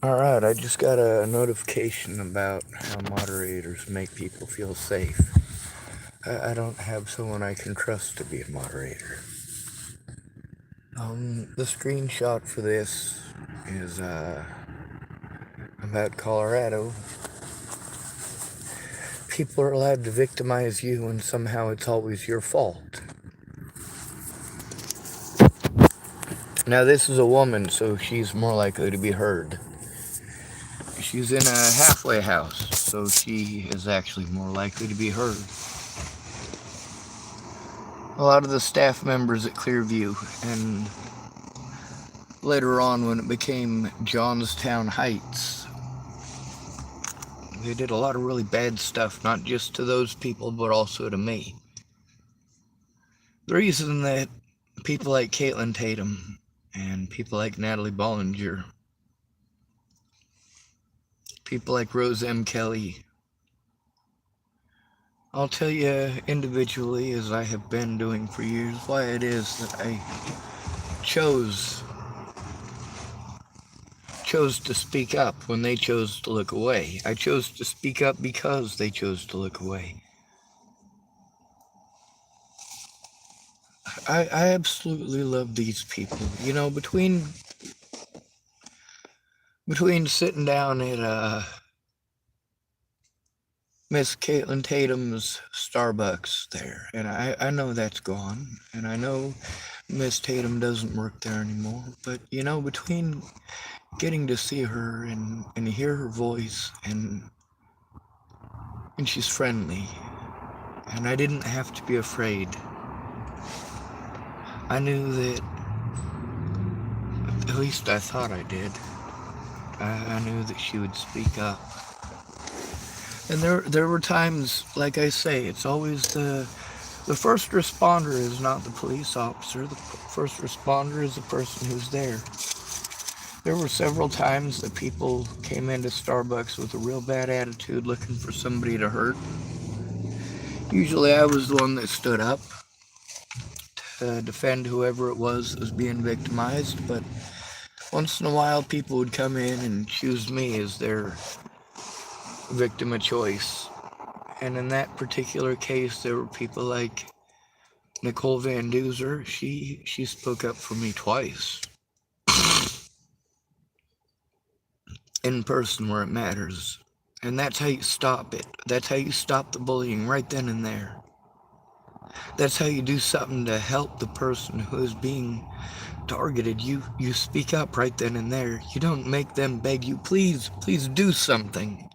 Alright, I just got a notification about how moderators make people feel safe. I don't have someone I can trust to be a moderator. The screenshot for this is about Colorado. People are allowed to victimize you, and somehow it's always your fault. Now, this is a woman, so she's more likely to be heard. She's in a halfway house, so she is actually more likely to be heard. A lot of the staff members at Clearview, and later on when it became Johnstown Heights, they did a lot of really bad stuff, not just to those people, but also to me. The reason that people like Kaitlynne Tatum and people like Natalie Bollinger, people like Rose M. Kelly, I'll tell you individually, as I have been doing for years, why it is that I chose to speak up when they chose to look away. I chose to speak up because they chose to look away. I absolutely love these people. You know, between sitting down at Miss Kaitlynne Tatum's Starbucks there, and I know that's gone, and I know Miss Tatum doesn't work there anymore, but you know, between getting to see her and hear her voice, and she's friendly, and I didn't have to be afraid. I knew that, at least I thought I did. I knew that she would speak up. And there were times, like I say, it's always the first responder is not the police officer. The first responder is the person who's there. There were several times that people came into Starbucks with a real bad attitude looking for somebody to hurt. Usually I was the one that stood up to defend whoever it was that was being victimized, but once in a while people would come in and choose me as their victim of choice. And in that particular case, there were people like Nicole Van Duzer. She spoke up for me twice. In person where it matters. And that's how you stop it. That's how you stop the bullying right then and there. That's how you do something to help the person who is being targeted. You speak up right then and there. You don't make them beg you, please do something.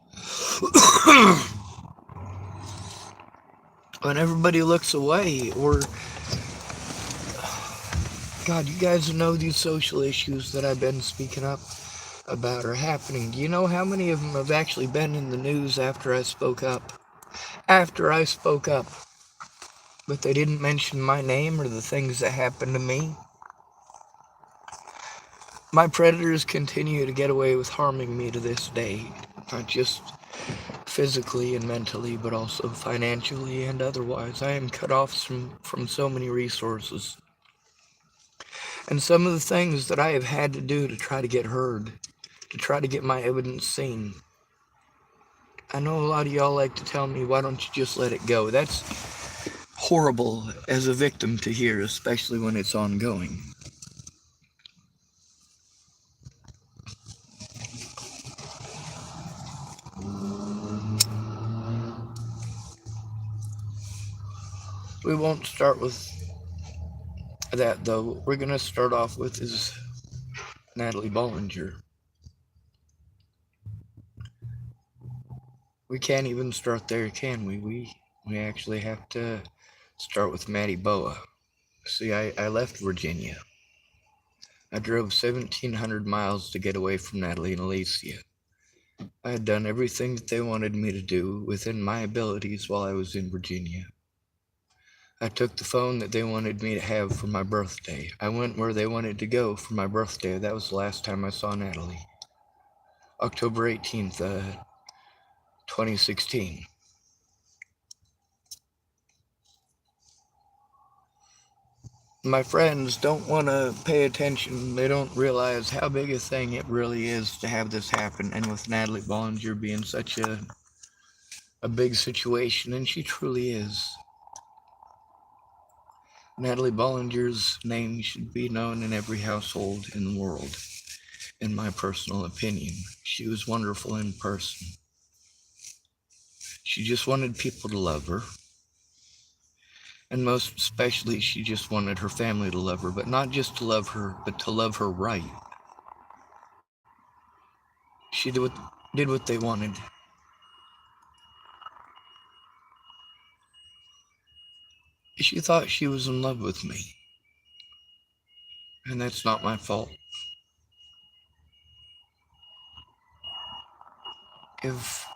When everybody looks away, or God, you guys know these social issues that I've been speaking up about are happening. Do you know how many of them have actually been in the news after I spoke up? After I spoke up. But they didn't mention my name or the things that happened to me. My predators continue to get away with harming me to this day. Not just physically and mentally, but also financially and otherwise. I am cut off from so many resources. And some of the things that I have had to do to try to get heard, to try to get my evidence seen. I know a lot of y'all like to tell me, why don't you just let it go? That's horrible as a victim to hear, especially when it's ongoing. We won't start with that, though. What we're going to start off with is Natalie Bollinger. We can't even start there, can we? We actually have to start with Maddie Boa. See, I left Virginia. I drove 1,700 miles to get away from Natalie and Alicia. I had done everything that they wanted me to do within my abilities while I was in Virginia. I took the phone that they wanted me to have for my birthday. I went where they wanted to go for my birthday. That was the last time I saw Natalie. October 18th, 2016. My friends don't want to pay attention. They don't realize how big a thing it really is to have this happen. And with Natalie Bollinger being such a big situation, and she truly is. Natalie Bollinger's name should be known in every household in the world, in my personal opinion. She was wonderful in person. She just wanted people to love her. And most especially, she just wanted her family to love her, but not just to love her, but to love her right. She did what they wanted. She thought she was in love with me, and that's not my fault. If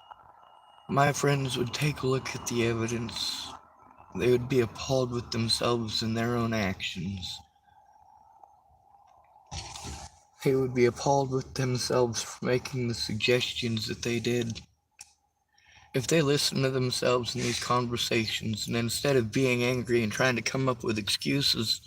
my friends would take a look at the evidence, they would be appalled with themselves and their own actions. They would be appalled with themselves for making the suggestions that they did. If they listened to themselves in these conversations, and instead of being angry and trying to come up with excuses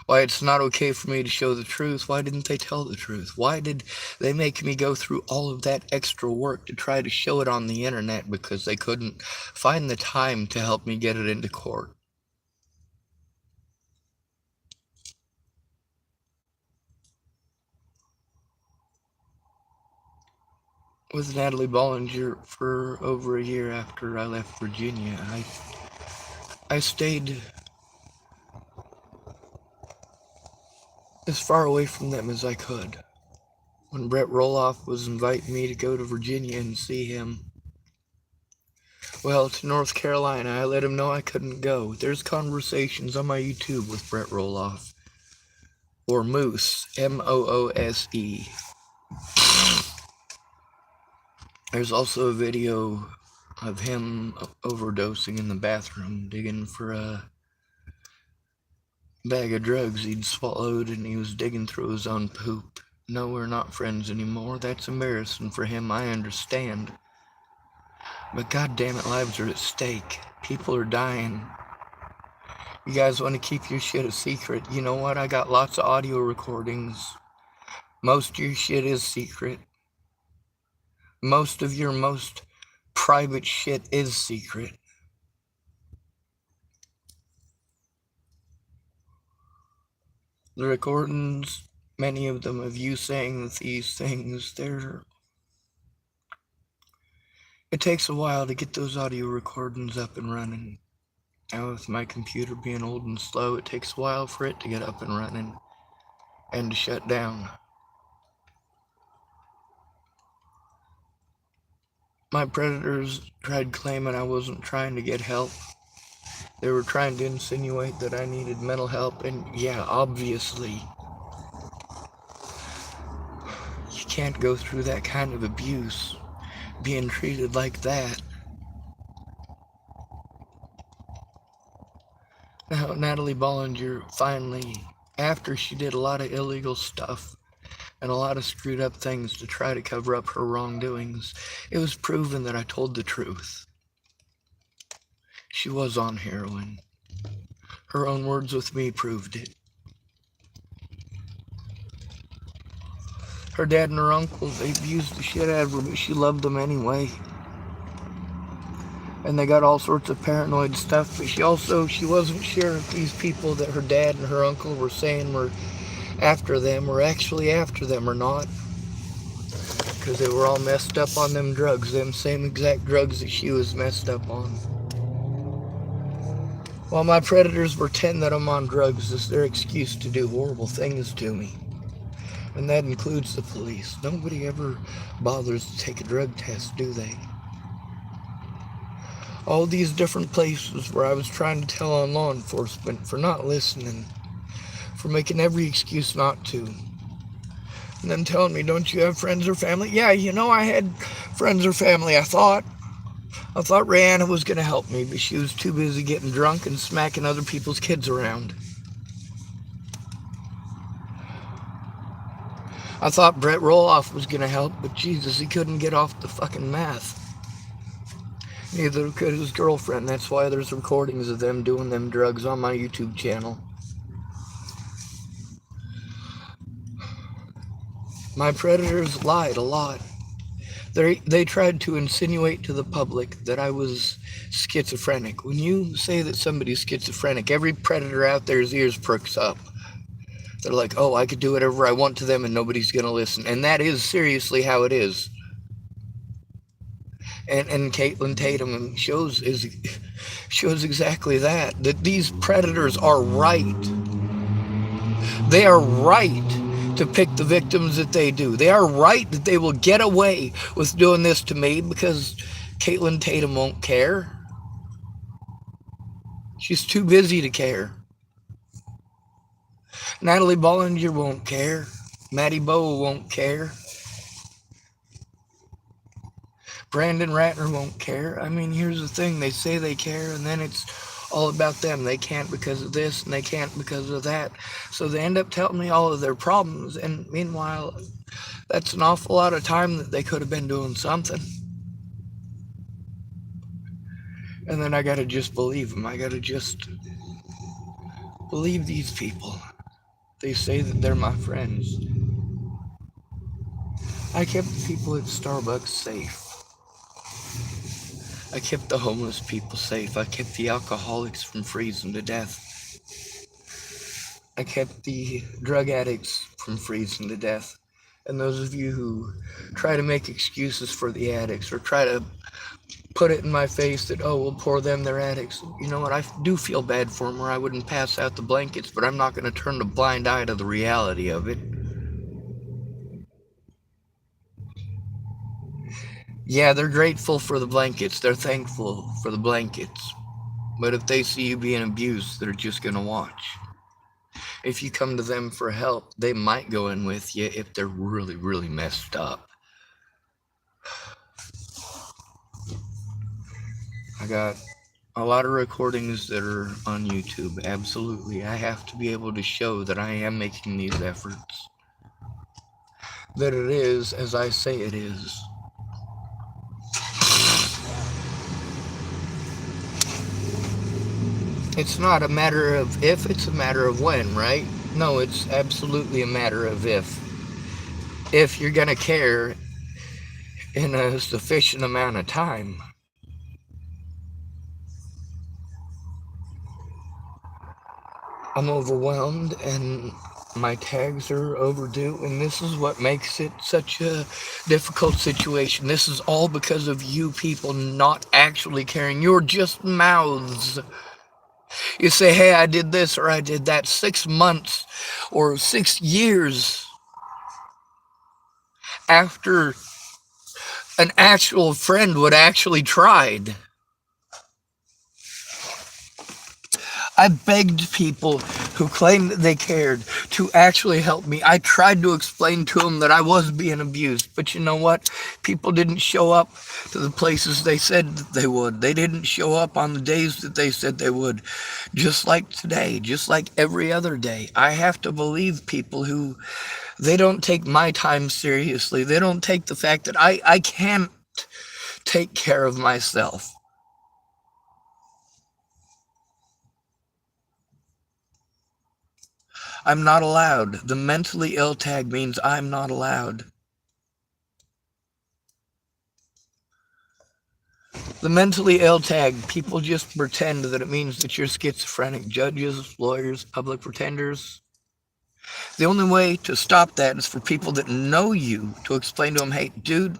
why it's not okay for me to show the truth, why didn't they tell the truth? Why did they make me go through all of that extra work to try to show it on the internet because they couldn't find the time to help me get it into court? With Natalie Bollinger for over a year after I left Virginia, I stayed as far away from them as I could. When Brett Roloff was inviting me to go to Virginia and see him, to North Carolina, I let him know I couldn't go. There's conversations on my YouTube with Brett Roloff, or Moose, Moose. There's also a video of him overdosing in the bathroom, digging for a bag of drugs he'd swallowed, and he was digging through his own poop. No, we're not friends anymore. That's embarrassing for him, I understand. But goddammit, lives are at stake. People are dying. You guys want to keep your shit a secret? You know what? I got lots of audio recordings. Most of your shit is secret. Most of your most private shit is secret. The recordings, many of them of you saying these things, it takes a while to get those audio recordings up and running. Now with my computer being old and slow, it takes a while for it to get up and running and to shut down. My predators tried claiming I wasn't trying to get help. They were trying to insinuate that I needed mental help, and yeah, obviously, you can't go through that kind of abuse, being treated like that. Now, Natalie Bollinger finally, after she did a lot of illegal stuff and a lot of screwed up things to try to cover up her wrongdoings, it was proven that I told the truth. She was on heroin. Her own words with me proved it. Her dad and her uncle, they abused the shit out of her, but she loved them anyway. And they got all sorts of paranoid stuff, but she wasn't sure if these people that her dad and her uncle were saying were after them were actually after them or not. Because they were all messed up on them drugs, them same exact drugs that she was messed up on. While my predators pretend that I'm on drugs, is their excuse to do horrible things to me. And that includes the police. Nobody ever bothers to take a drug test, do they? All these different places where I was trying to tell on law enforcement for not listening, for making every excuse not to. And then telling me, don't you have friends or family? Yeah, I had friends or family, I thought. I thought Rihanna was going to help me, but she was too busy getting drunk and smacking other people's kids around. I thought Brett Roloff was going to help, but Jesus, he couldn't get off the fucking meth. Neither could his girlfriend. That's why there's recordings of them doing them drugs on my YouTube channel. My predators lied a lot. They tried to insinuate to the public that I was schizophrenic. When you say that somebody's schizophrenic, every predator out there's ears perks up. They're like, oh, I could do whatever I want to them and nobody's going to listen. And that is seriously how it is. And Kaitlynne Tatum shows exactly that these predators are right. They are right to pick the victims that they do. They are right that they will get away with doing this to me because Kaitlynne Tatum won't care. She's too busy to care. Natalie Bollinger won't care. Maddie Bowe won't care. Brandon Ratner won't care. I mean, here's the thing. They say they care, and then it's all about them. They can't because of this, and they can't because of that. So they end up telling me all of their problems, and meanwhile, that's an awful lot of time that they could have been doing something. And then I gotta just believe them. I gotta just believe these people. They say that they're my friends. I kept the people at Starbucks safe. I kept the homeless people safe. I kept the alcoholics from freezing to death. I kept the drug addicts from freezing to death. And those of you who try to make excuses for the addicts or try to put it in my face that, oh, we'll pour them, they're addicts. You know what? I do feel bad for them or I wouldn't pass out the blankets, but I'm not going to turn a blind eye to the reality of it. Yeah, they're grateful for the blankets. They're thankful for the blankets. But if they see you being abused, they're just going to watch. If you come to them for help, they might go in with you if they're really, really messed up. I got a lot of recordings that are on YouTube. Absolutely. I have to be able to show that I am making these efforts. That it is as I say it is. It's not a matter of if, it's a matter of when, right? No, it's absolutely a matter of if. If you're going to care in a sufficient amount of time. I'm overwhelmed and my tags are overdue, and this is what makes it such a difficult situation. This is all because of you people not actually caring. You're just mouths. You say, hey, I did this or I did that. 6 months or 6 years after an actual friend would actually tried. I begged people who claimed that they cared to actually help me. I tried to explain to them that I was being abused, but you know what? People didn't show up to the places they said that they would. They didn't show up on the days that they said they would. Just like today, just like every other day. I have to believe people who, they don't take my time seriously. They don't take the fact that I can't take care of myself. I'm not allowed. The mentally ill tag means I'm not allowed. The mentally ill tag, people just pretend that it means that you're schizophrenic. Judges, lawyers, public pretenders. The only way to stop that is for people that know you to explain to them, hey, dude,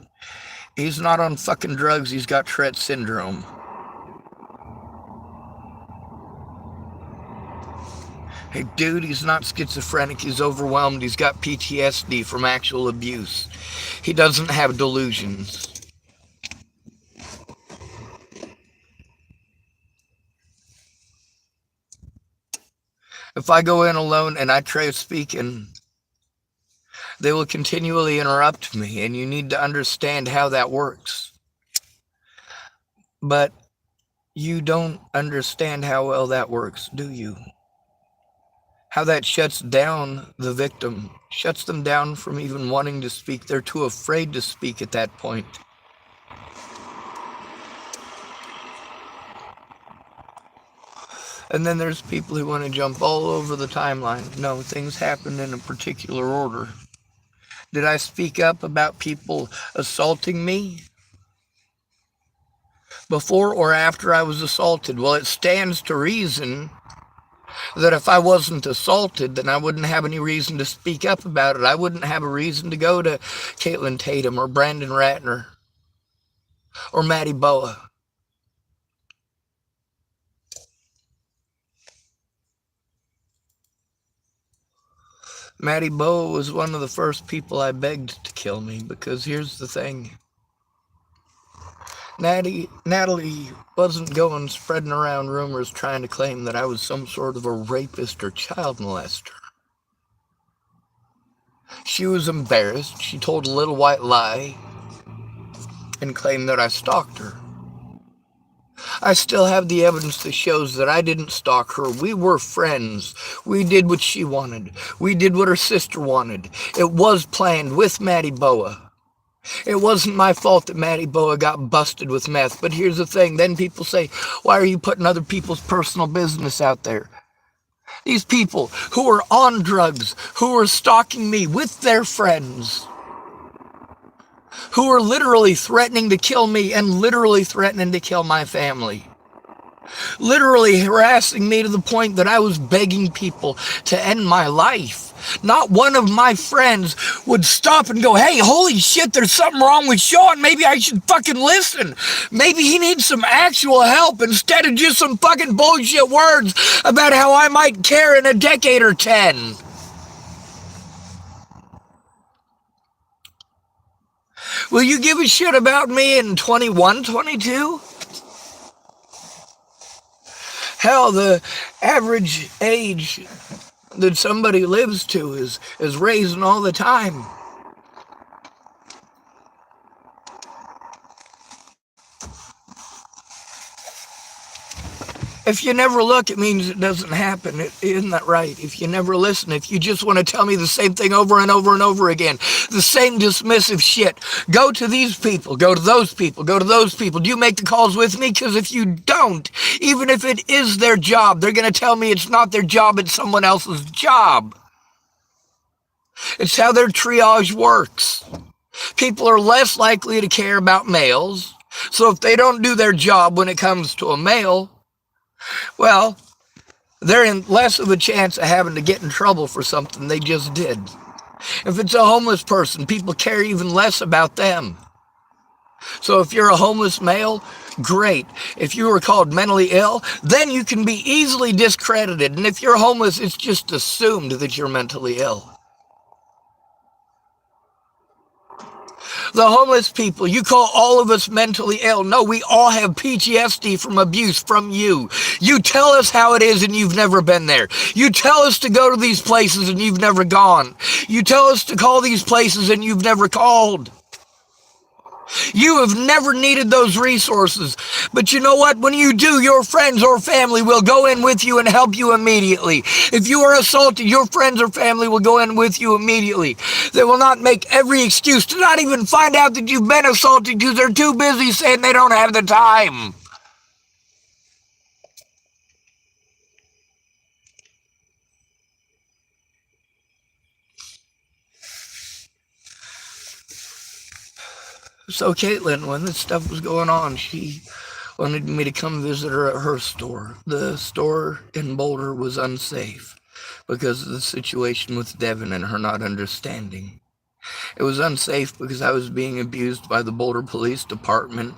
he's not on fucking drugs, he's got Tourette syndrome. Hey, dude, he's not schizophrenic, he's overwhelmed, he's got PTSD from actual abuse. He doesn't have delusions. If I go in alone and I try speaking, they will continually interrupt me, and you need to understand how that works. But you don't understand how well that works, do you? How that shuts down the victim, shuts them down from even wanting to speak. They're too afraid to speak at that point. And then there's people who want to jump all over the timeline. No, things happen in a particular order. Did I speak up about people assaulting me before or after I was assaulted? Well, it stands to reason that if I wasn't assaulted, then I wouldn't have any reason to speak up about it. I wouldn't have a reason to go to Kaitlynne Tatum or Brandon Ratner or Maddie Boa. Maddie Boa was one of the first people I begged to kill me, because here's the thing. Natalie wasn't going spreading around rumors trying to claim that I was some sort of a rapist or child molester. She was embarrassed. She told a little white lie and claimed that I stalked her. I still have the evidence that shows that I didn't stalk her. We were friends. We did what she wanted. We did what her sister wanted. It was planned with Maddie Boa. It wasn't my fault that Maddie Boa got busted with meth. But here's the thing. Then people say, why are you putting other people's personal business out there? These people who are on drugs, who are stalking me with their friends, who are literally threatening to kill me and literally threatening to kill my family. Literally harassing me to the point that I was begging people to end my life. Not one of my friends would stop and go, hey, holy shit, there's something wrong with Sean. Maybe I should fucking listen. Maybe he needs some actual help instead of just some fucking bullshit words about how I might care in a decade or 10. Will you give a shit about me in 21, 22? Hell, the average age that somebody lives to is raising all the time. If you never look, it means it doesn't happen. Isn't that right? If you never listen, if you just want to tell me the same thing over and over and over again, the same dismissive shit, go to these people, go to those people, go to those people. Do you make the calls with me? Because if you don't, even if it is their job, they're going to tell me it's not their job, it's someone else's job. It's how their triage works. People are less likely to care about males, so if they don't do their job when it comes to a male, well, they're in less of a chance of having to get in trouble for something they just did. If it's a homeless person, people care even less about them. So if you're a homeless male, great. If you were called mentally ill, then you can be easily discredited. And if you're homeless, it's just assumed that you're mentally ill. The homeless people, you call all of us mentally ill. No, we all have PTSD from abuse from you. You tell us how it is and you've never been there. You tell us to go to these places and you've never gone. You tell us to call these places and you've never called. You have never needed those resources. But you know what? When you do, your friends or family will go in with you and help you immediately. If you are assaulted, your friends or family will go in with you immediately. They will not make every excuse to not even find out that you've been assaulted because they're too busy saying they don't have the time. So Kaitlynne, when this stuff was going on, she wanted me to come visit her at her store. The store in Boulder was unsafe because of the situation with Devin and her not understanding. It was unsafe because I was being abused by the Boulder Police Department.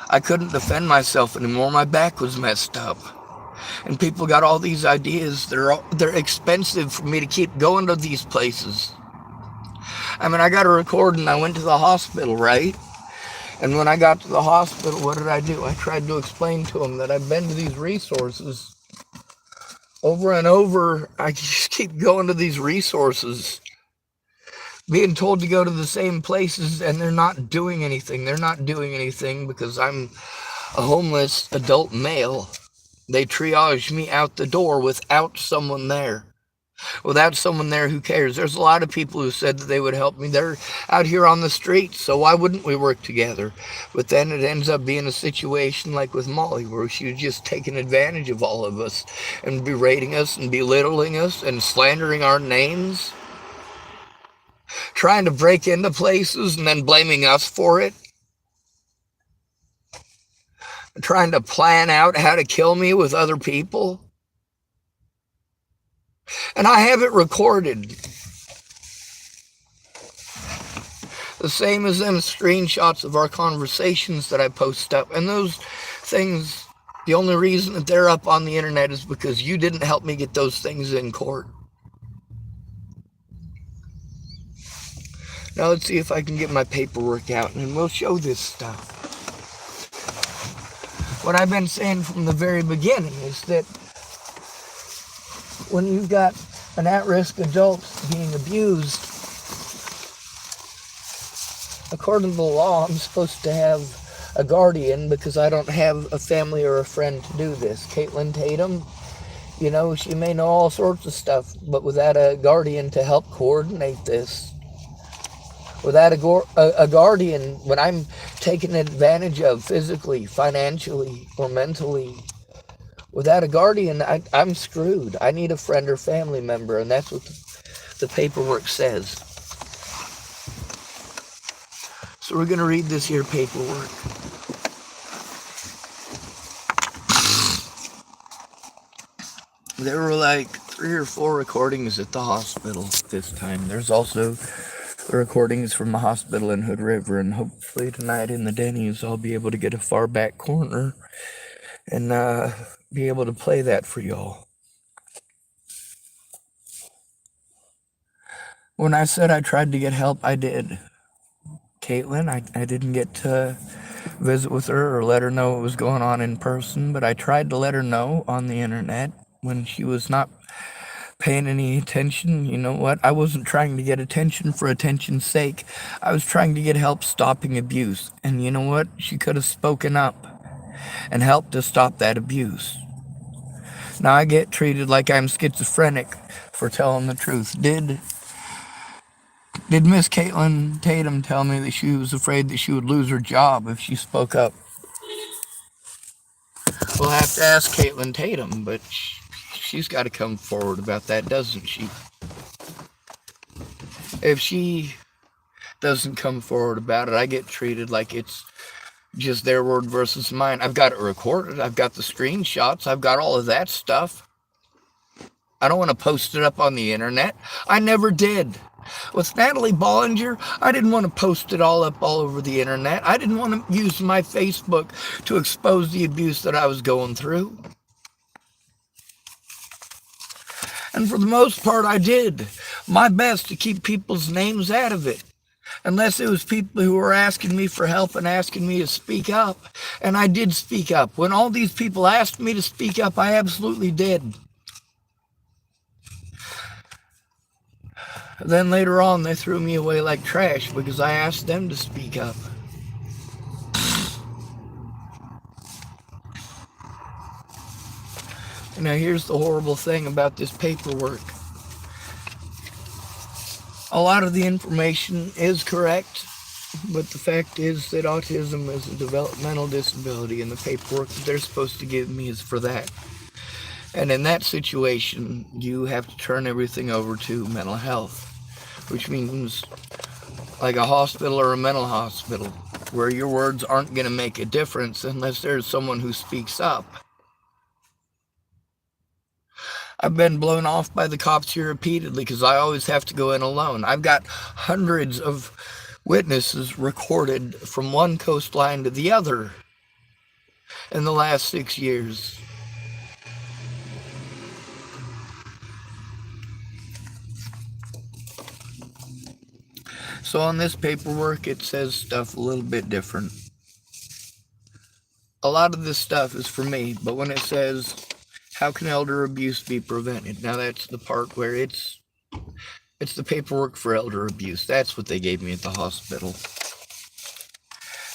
I couldn't defend myself anymore. My back was messed up. And people got all these ideas. They're expensive for me to keep going to these places. I mean, I got a record and I went to the hospital, right? And when I got to the hospital, what did I do? I tried to explain to them that I've been to these resources over and over. I just keep going to these resources, being told to go to the same places, and they're not doing anything. They're not doing anything because I'm a homeless adult male. They triage me out the door without someone there. Without someone there who cares. There's a lot of people who said that they would help me. They're out here on the streets, so why wouldn't we work together? But then it ends up being a situation like with Molly, where she was just taking advantage of all of us and berating us and belittling us and slandering our names, trying to break into places and then blaming us for it, trying to plan out how to kill me with other people. And I have it recorded. The same as them screenshots of our conversations that I post up. And those things, the only reason that they're up on the internet is because you didn't help me get those things in court. Now let's see if I can get my paperwork out and we'll show this stuff. What I've been saying from the very beginning is that when you've got an at-risk adult being abused, according to the law, I'm supposed to have a guardian because I don't have a family or a friend to do this. Kaitlynne Tatum, you know, she may know all sorts of stuff, but without a guardian to help coordinate this, without a guardian, when I'm taken advantage of physically, financially, or mentally, without a guardian, I'm screwed. I need a friend or family member, and that's what the paperwork says. So we're going to read this here paperwork. There were like 3 or 4 recordings at the hospital this time. There's also the recordings from the hospital in Hood River, and hopefully tonight in the Denny's I'll be able to get a far back corner and be able to play that for y'all. When I said I tried to get help, I did. Kaitlynne, I didn't get to visit with her or let her know what was going on in person, but I tried to let her know on the internet when she was not paying any attention. You know what? I wasn't trying to get attention for attention's sake. I was trying to get help stopping abuse. And you know what? She could have spoken up and helped to stop that abuse. Now I get treated like I'm schizophrenic for telling the truth. Did Miss Kaitlynne Tatum tell me that she was afraid that she would lose her job if she spoke up? We'll have to ask Kaitlynne Tatum, but she's got to come forward about that, doesn't she? If she doesn't come forward about it, I get treated like it's just their word versus mine. I've got it recorded. I've got the screenshots. I've got all of that stuff. I don't want to post it up on the internet. I never did. With Natalie Bollinger, I didn't want to post it all up all over the internet. I didn't want to use my Facebook to expose the abuse that I was going through. And for the most part, I did my best to keep people's names out of it. Unless it was people who were asking me for help and asking me to speak up. And I did speak up. When all these people asked me to speak up, I absolutely did. Then later on, they threw me away like trash because I asked them to speak up. Now here's the horrible thing about this paperwork. A lot of the information is correct, but the fact is that autism is a developmental disability, and the paperwork that they're supposed to give me is for that. And in that situation, you have to turn everything over to mental health, which means like a hospital or a mental hospital, where your words aren't going to make a difference unless there's someone who speaks up. I've been blown off by the cops here repeatedly because I always have to go in alone. I've got hundreds of witnesses recorded from one coastline to the other in the last 6 years. So on this paperwork, it says stuff a little bit different. A lot of this stuff is for me, but when it says, how can elder abuse be prevented? Now that's the part where it's the paperwork for elder abuse. That's what they gave me at the hospital.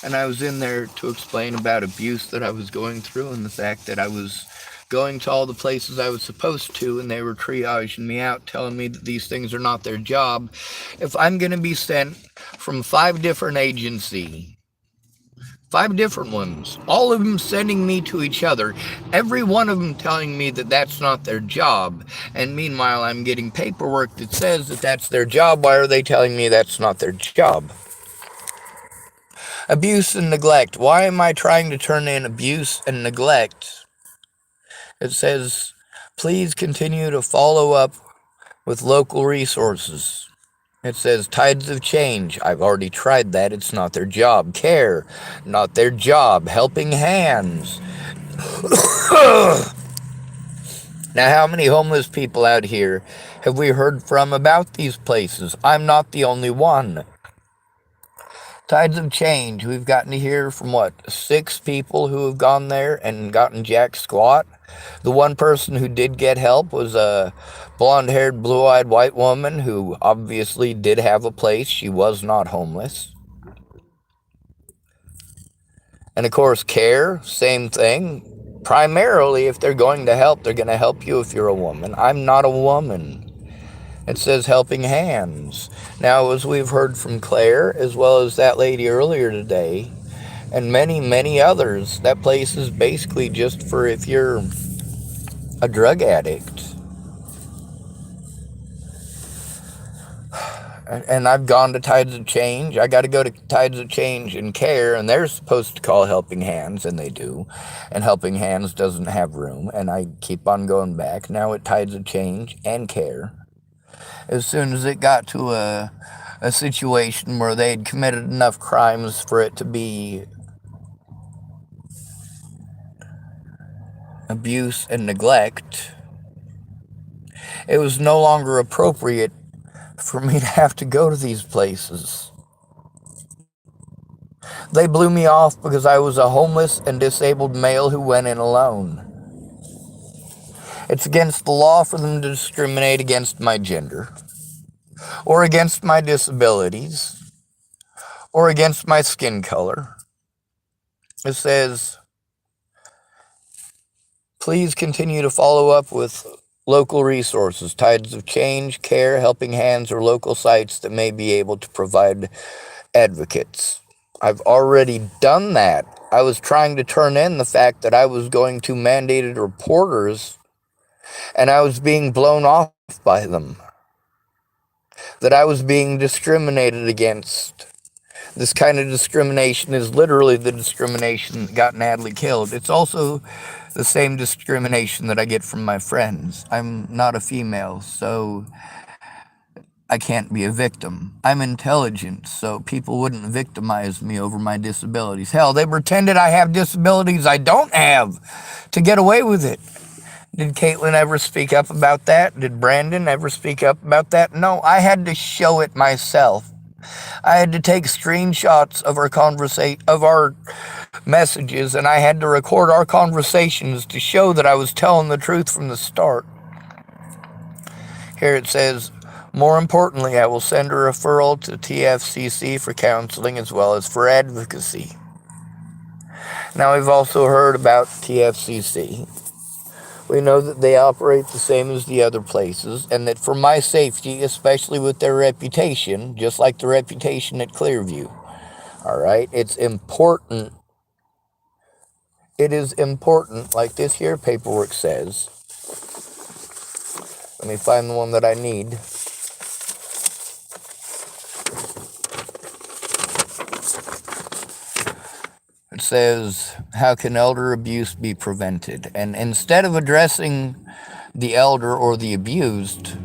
And I was in there to explain about abuse that I was going through and the fact that I was going to all the places I was supposed to, and they were triaging me out, telling me that these things are not their job. If I'm going to be sent from 5 different ones, all of them sending me to each other, every one of them telling me that that's not their job, and meanwhile I'm getting paperwork that says that that's their job, why are they telling me that's not their job? Abuse and neglect. Why am I trying to turn in abuse and neglect? It says, please continue to follow up with local resources. It says tides of change. I've already tried that. It's not their job. Care, not their job. Helping hands. Now, how many homeless people out here have we heard from about these places? I'm not the only one. Tides of change. We've gotten to hear from, 6 people who have gone there and gotten jack squat. The one person who did get help was a blonde-haired, blue-eyed white woman who obviously did have a place. She was not homeless. And of course, care, same thing. Primarily, if they're going to help, they're going to help you if you're a woman. I'm not a woman. It says helping hands. Now, as we've heard from Claire, as well as that lady earlier today, and many, many others, that place is basically just for if you're a drug addict. And I've gone to Tides of Change. I got to go to Tides of Change and Care, and they're supposed to call Helping Hands, and they do. And Helping Hands doesn't have room, and I keep on going back. Now at Tides of Change and Care. As soon as it got to a situation where they'd committed enough crimes for it to be abuse and neglect, it was no longer appropriate for me to have to go to these places. They blew me off because I was a homeless and disabled male who went in alone. It's against the law for them to discriminate against my gender, or against my disabilities, or against my skin color. It says, please continue to follow up with local resources, Tides of Change, Care, Helping Hands, or local sites that may be able to provide advocates. I've already done that. I was trying to turn in the fact that I was going to mandated reporters, and I was being blown off by them. That I was being discriminated against. This kind of discrimination is literally the discrimination that got Natalie killed. It's also the same discrimination that I get from my friends. I'm not a female, so I can't be a victim. I'm intelligent, so people wouldn't victimize me over my disabilities. Hell, they pretended I have disabilities I don't have to get away with it. Did Kaitlynne ever speak up about that? Did Brandon ever speak up about that? No, I had to show it myself. I had to take screenshots of our messages, and I had to record our conversations to show that I was telling the truth from the start. Here it says, more importantly, I will send a referral to TFCC for counseling as well as for advocacy. Now, we've also heard about TFCC. We know that they operate the same as the other places, and that for my safety, especially with their reputation, just like the reputation at Clearview, all right, it's important. It is important, like this here paperwork says. Let me find the one that I need. It says, how can elder abuse be prevented? And instead of addressing the elder or the abused,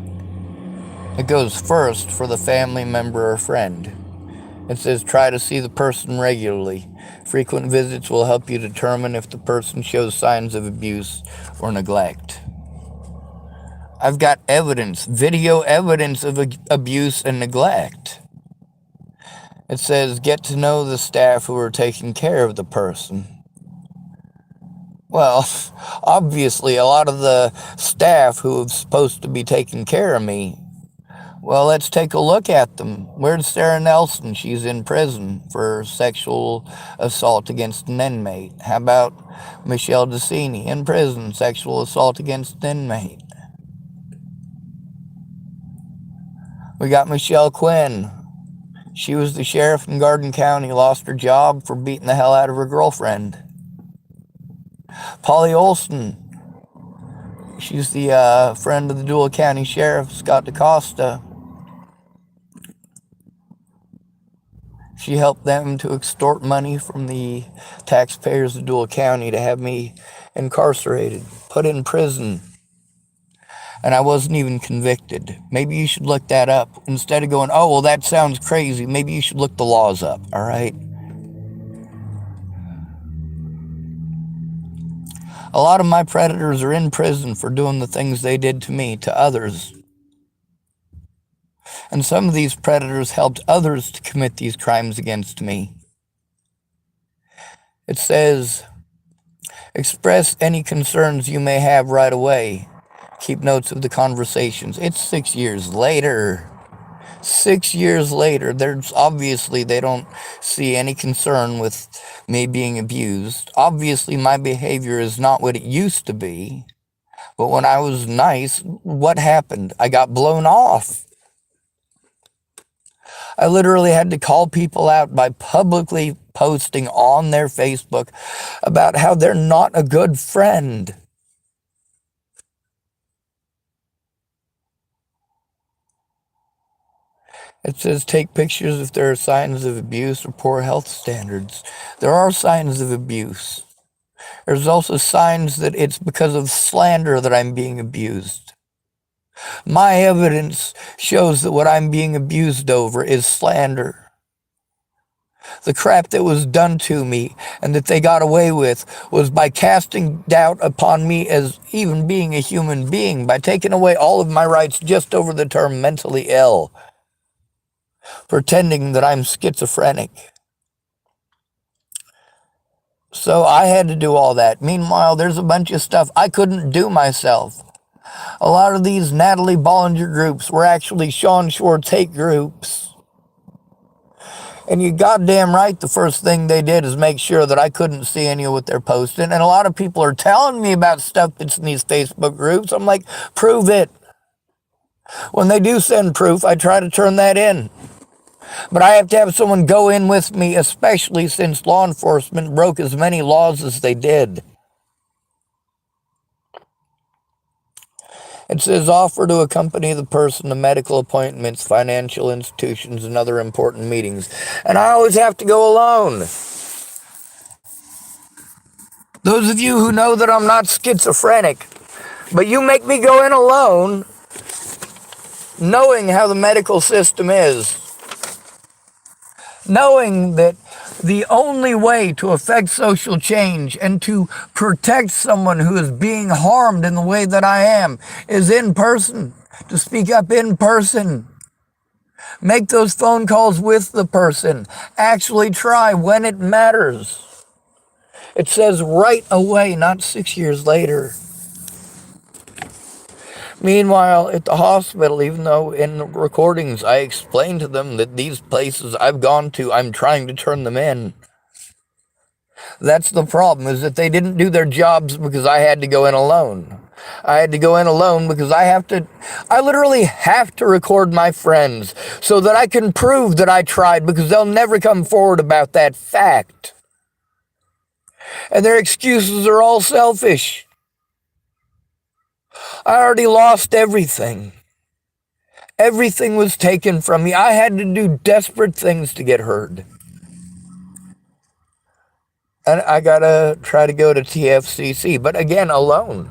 it goes first for the family member or friend. It says, try to see the person regularly. Frequent visits will help you determine if the person shows signs of abuse or neglect. I've got evidence, video evidence of abuse and neglect. It says, get to know the staff who are taking care of the person. Well, obviously, a lot of the staff who are supposed to be taking care of me Well, let's take a look at them. Where's Sarah Nelson? She's in prison for sexual assault against an inmate. How about Michelle Decini in prison, sexual assault against an inmate? We got Michelle Quinn. She was the sheriff in Garden County, lost her job for beating the hell out of her girlfriend. Polly Olson. She's the friend of the Dual County Sheriff, Scott DaCosta. She helped them to extort money from the taxpayers of Dual County to have me incarcerated, put in prison. And I wasn't even convicted. Maybe you should look that up. Instead of going, oh, well, that sounds crazy, maybe you should look the laws up, all right? A lot of my predators are in prison for doing the things they did to me, to others. And some of these predators helped others to commit these crimes against me. It says, express any concerns you may have right away. Keep notes of the conversations. It's 6 years later. 6 years later, there's obviously they don't see any concern with me being abused. Obviously, my behavior is not what it used to be. But when I was nice, what happened? I got blown off. I literally had to call people out by publicly posting on their Facebook about how they're not a good friend. It says take pictures if there are signs of abuse or poor health standards. There are signs of abuse. There's also signs that it's because of slander that I'm being abused. My evidence shows that what I'm being abused over is slander. The crap that was done to me and that they got away with was by casting doubt upon me as even being a human being, by taking away all of my rights just over the term mentally ill, pretending that I'm schizophrenic. So I had to do all that. Meanwhile, there's a bunch of stuff I couldn't do myself. A lot of these Natalie Bollinger groups were actually Sean Schwartz hate groups. And you goddamn right, the first thing they did is make sure that I couldn't see any of what they're posting. And a lot of people are telling me about stuff that's in these Facebook groups. I'm like, prove it. When they do send proof, I try to turn that in. But I have to have someone go in with me, especially since law enforcement broke as many laws as they did. It says offer to accompany the person to medical appointments, financial institutions, and other important meetings. And I always have to go alone. Those of you who know that I'm not schizophrenic, but you make me go in alone, knowing how the medical system is, knowing that the only way to affect social change and to protect someone who is being harmed in the way that I am is in person, to speak up in person. Make those phone calls with the person. Actually try when it matters. It says right away, not 6 years later. Meanwhile, at the hospital, even though in the recordings I explained to them that these places I've gone to, I'm trying to turn them in. That's the problem, is that they didn't do their jobs because I had to go in alone. I had to go in alone because I literally have to record my friends so that I can prove that I tried, because they'll never come forward about that fact. And their excuses are all selfish. I already lost everything. Everything was taken from me. I had to do desperate things to get heard. And I gotta try to go to TFCC, but again, alone.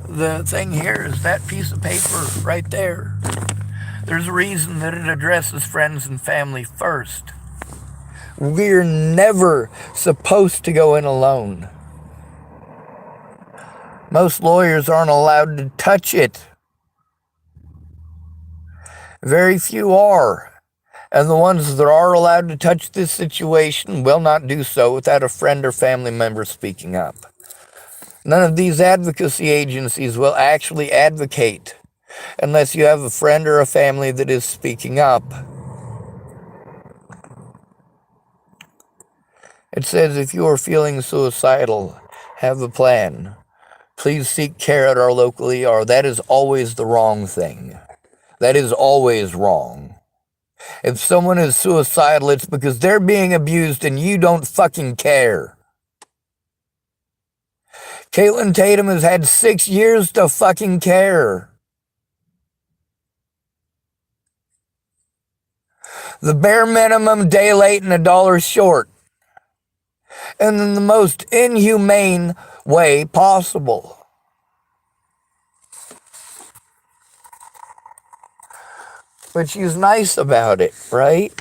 The thing here is that piece of paper right there. There's a reason that it addresses friends and family first. We're never supposed to go in alone. Most lawyers aren't allowed to touch it. Very few are. And the ones that are allowed to touch this situation will not do so without a friend or family member speaking up. None of these advocacy agencies will actually advocate. unless you have a friend or a family that is speaking up. It says if you are feeling suicidal, have a plan. Please seek care at our local ER. That is always the wrong thing. That is always wrong. If someone is suicidal, it's because they're being abused and you don't fucking care. Kaitlynne Tatum has had 6 years to fucking care. The bare minimum, day late and $1 short. And in the most inhumane way possible. But she's nice about it, right?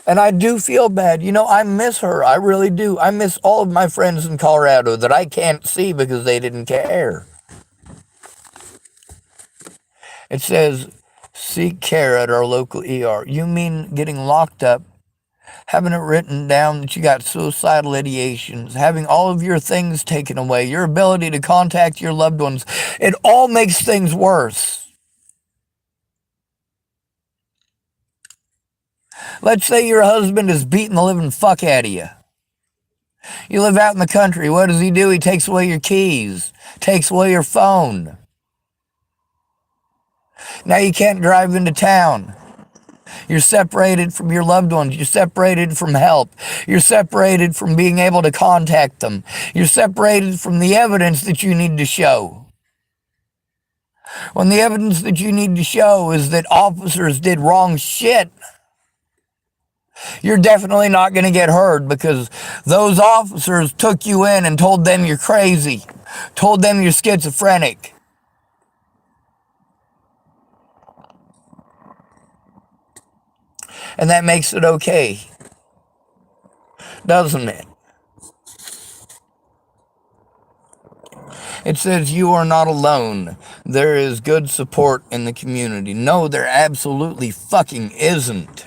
And I do feel bad. You know, I miss her. I really do. I miss all of my friends in Colorado that I can't see because they didn't care. It says, seek care at our local ER. You mean getting locked up, having it written down that you got suicidal ideations, having all of your things taken away, your ability to contact your loved ones. It all makes things worse. Let's say your husband is beating the living fuck out of you. You live out in the country. What does he do? He takes away your keys, takes away your phone. Now you can't drive into town. You're separated from your loved ones. You're separated from help. You're separated from being able to contact them. You're separated from the evidence that you need to show. When the evidence that you need to show is that officers did wrong shit, you're definitely not going to get heard because those officers took you in and told them you're crazy, told them you're schizophrenic. And that makes it okay, doesn't it? It says you are not alone. There is good support in the community. No, there absolutely fucking isn't.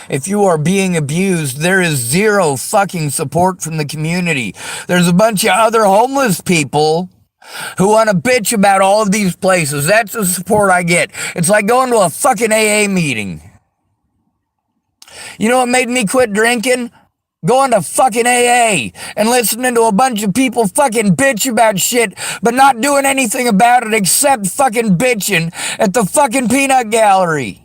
If you are being abused, there is zero fucking support from the community. There's a bunch of other homeless people who want to bitch about all of these places. That's the support I get. It's like going to a fucking AA meeting. You know what made me quit drinking? Going to fucking AA and listening to a bunch of people fucking bitch about shit, but not doing anything about it except fucking bitching at the fucking peanut gallery.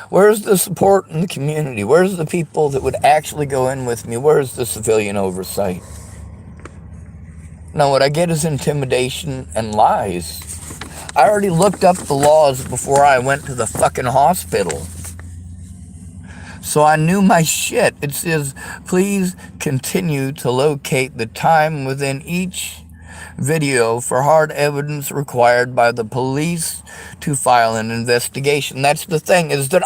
Where's the support in the community? Where's the people that would actually go in with me? Where's the civilian oversight? No, what I get is intimidation and lies. I already looked up the laws before I went to the fucking hospital. So I knew my shit. It says, please continue to locate the time within each video for hard evidence required by the police to file an investigation. That's the thing, is that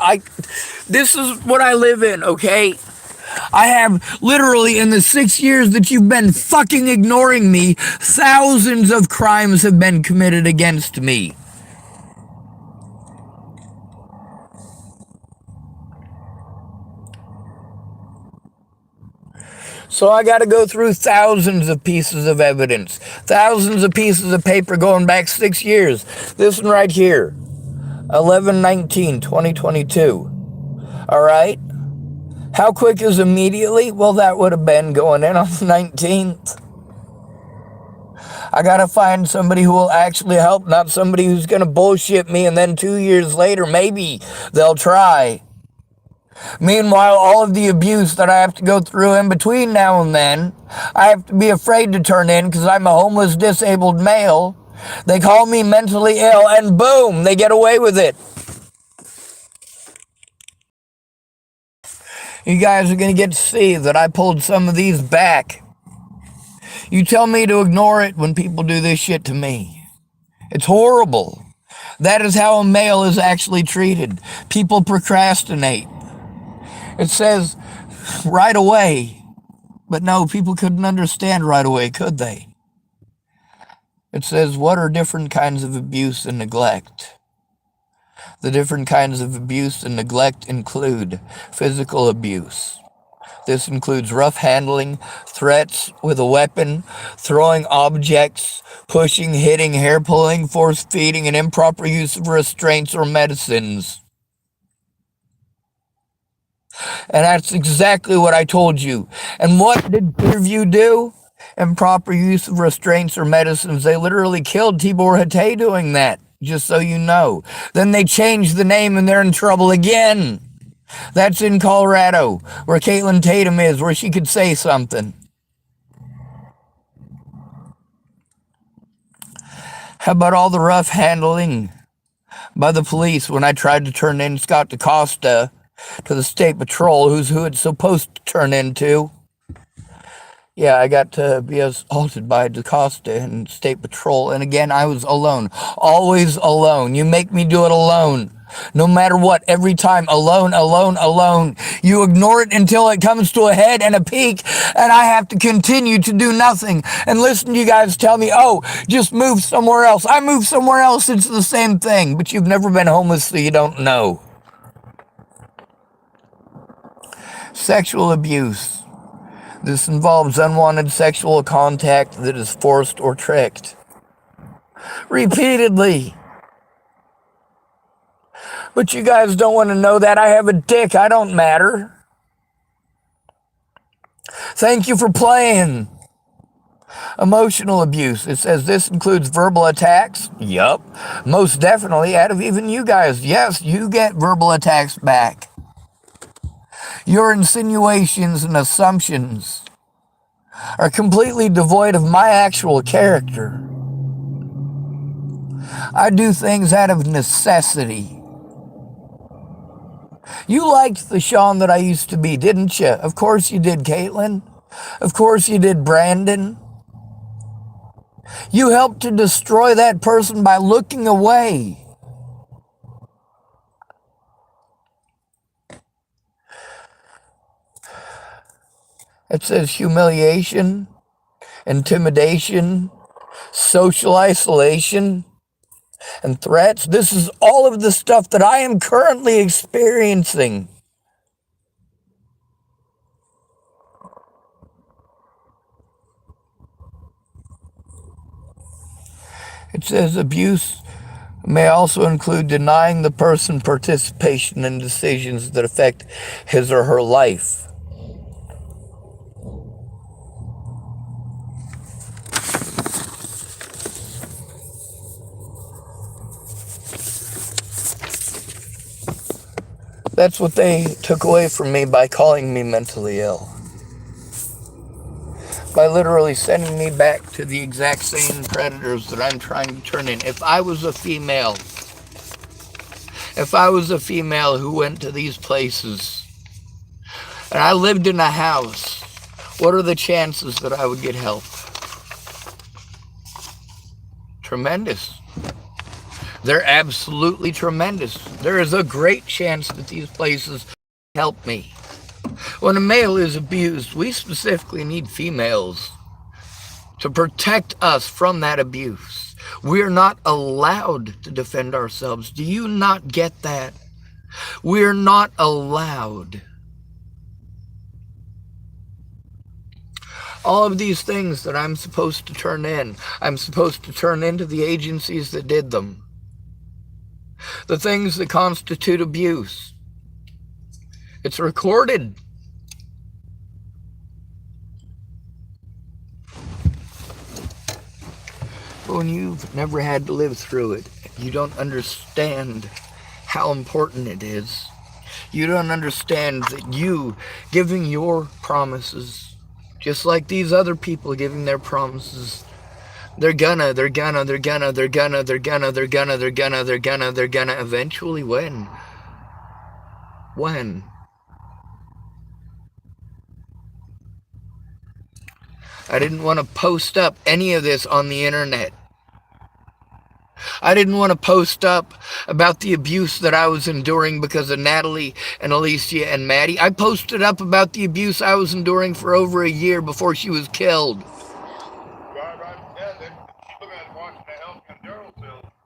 this is what I live in, okay? I have literally, in the 6 years that you've been fucking ignoring me, thousands of crimes have been committed against me. So I got to go through thousands of pieces of evidence, thousands of pieces of paper going back 6 years. This one right here, 11/19/2022. All right? How quick is immediately? Well, that would have been going in on the 19th. I got to find somebody who will actually help, not somebody who's going to bullshit me, and then 2 years later, maybe they'll try. Meanwhile, all of the abuse that I have to go through in between now and then, I have to be afraid to turn in because I'm a homeless, disabled male. They call me mentally ill, and boom, they get away with it. You guys are going to get to see that I pulled some of these back. You tell me to ignore it when people do this shit to me. It's horrible. That is how a male is actually treated. People procrastinate. It says right away, but no, people couldn't understand right away, could they? It says, what are different kinds of abuse and neglect? The different kinds of abuse and neglect include physical abuse. This includes rough handling, threats with a weapon, throwing objects, pushing, hitting, hair pulling, force feeding, and improper use of restraints or medicines. And that's exactly what I told you. And what did Clearview do? Improper use of restraints or medicines. They literally killed Tibor Hatay doing that, just so you know. Then they changed the name and they're in trouble again. That's in Colorado, where Kaitlynne Tatum is, where she could say something. How about all the rough handling by the police when I tried to turn in Scott DaCosta to the state patrol, who it's supposed to turn into? Yeah, I got to be assaulted by DaCosta and state patrol, and again, I was alone. Always alone. You make me do it alone. No matter what, every time, alone, alone, alone. You ignore it until it comes to a head and a peak, and I have to continue to do nothing and listen to you guys tell me, oh, just move somewhere else. I move somewhere else, it's the same thing, but you've never been homeless, so you don't know. Sexual abuse. This involves unwanted sexual contact that is forced or tricked. Repeatedly. But you guys don't want to know that. I have a dick. I don't matter. Thank you for playing. Emotional abuse. It says this includes verbal attacks. Yup. Most definitely out of even you guys. Yes, you get verbal attacks back. Your insinuations and assumptions are completely devoid of my actual character. I do things out of necessity. You liked the Sean that I used to be, didn't you? Of course you did, Kaitlynne. Of course you did, Brandon. You helped to destroy that person by looking away. It says humiliation, intimidation, social isolation, and threats. This is all of the stuff that I am currently experiencing. It says abuse may also include denying the person participation in decisions that affect his or her life. That's what they took away from me by calling me mentally ill. By literally sending me back to the exact same predators that I'm trying to turn in. If I was a female who went to these places and I lived in a house, what are the chances that I would get help? Tremendous. They're absolutely tremendous. There is a great chance that these places help me. When a male is abused, we specifically need females to protect us from that abuse. We are not allowed to defend ourselves. Do you not get that? We are not allowed. All of these things that I'm supposed to turn in, I'm supposed to turn into the agencies that did them. The things that constitute abuse. It's recorded. But when you've never had to live through it, you don't understand how important it is. You don't understand that you giving your promises, just like these other people giving their promises, they're gonna eventually win. When? I didn't want to post up any of this on the internet. I didn't want to post up about the abuse that I was enduring because of Natalie and Alicia and Maddie. I posted up about the abuse I was enduring for over a year before she was killed.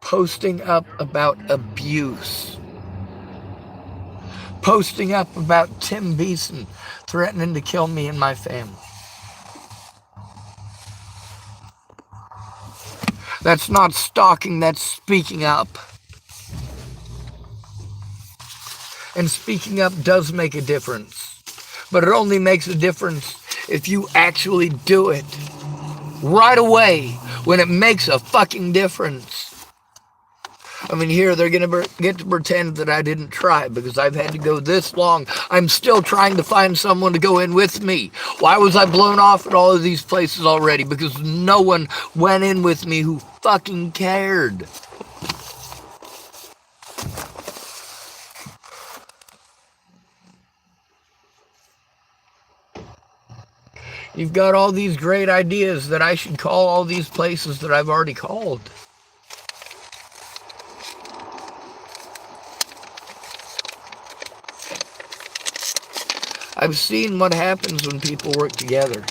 posting up about abuse, posting up about Tim Beeson threatening to kill me and my family. That's not stalking, that's speaking up. And speaking up does make a difference. But it only makes a difference if you actually do it right away, when it makes a fucking difference. I mean, here they're going to get to pretend that I didn't try because I've had to go this long. I'm still trying to find someone to go in with me. Why was I blown off at all of these places already? Because no one went in with me who fucking cared. You've got all these great ideas that I should call all these places that I've already called. I've seen what happens when people work together.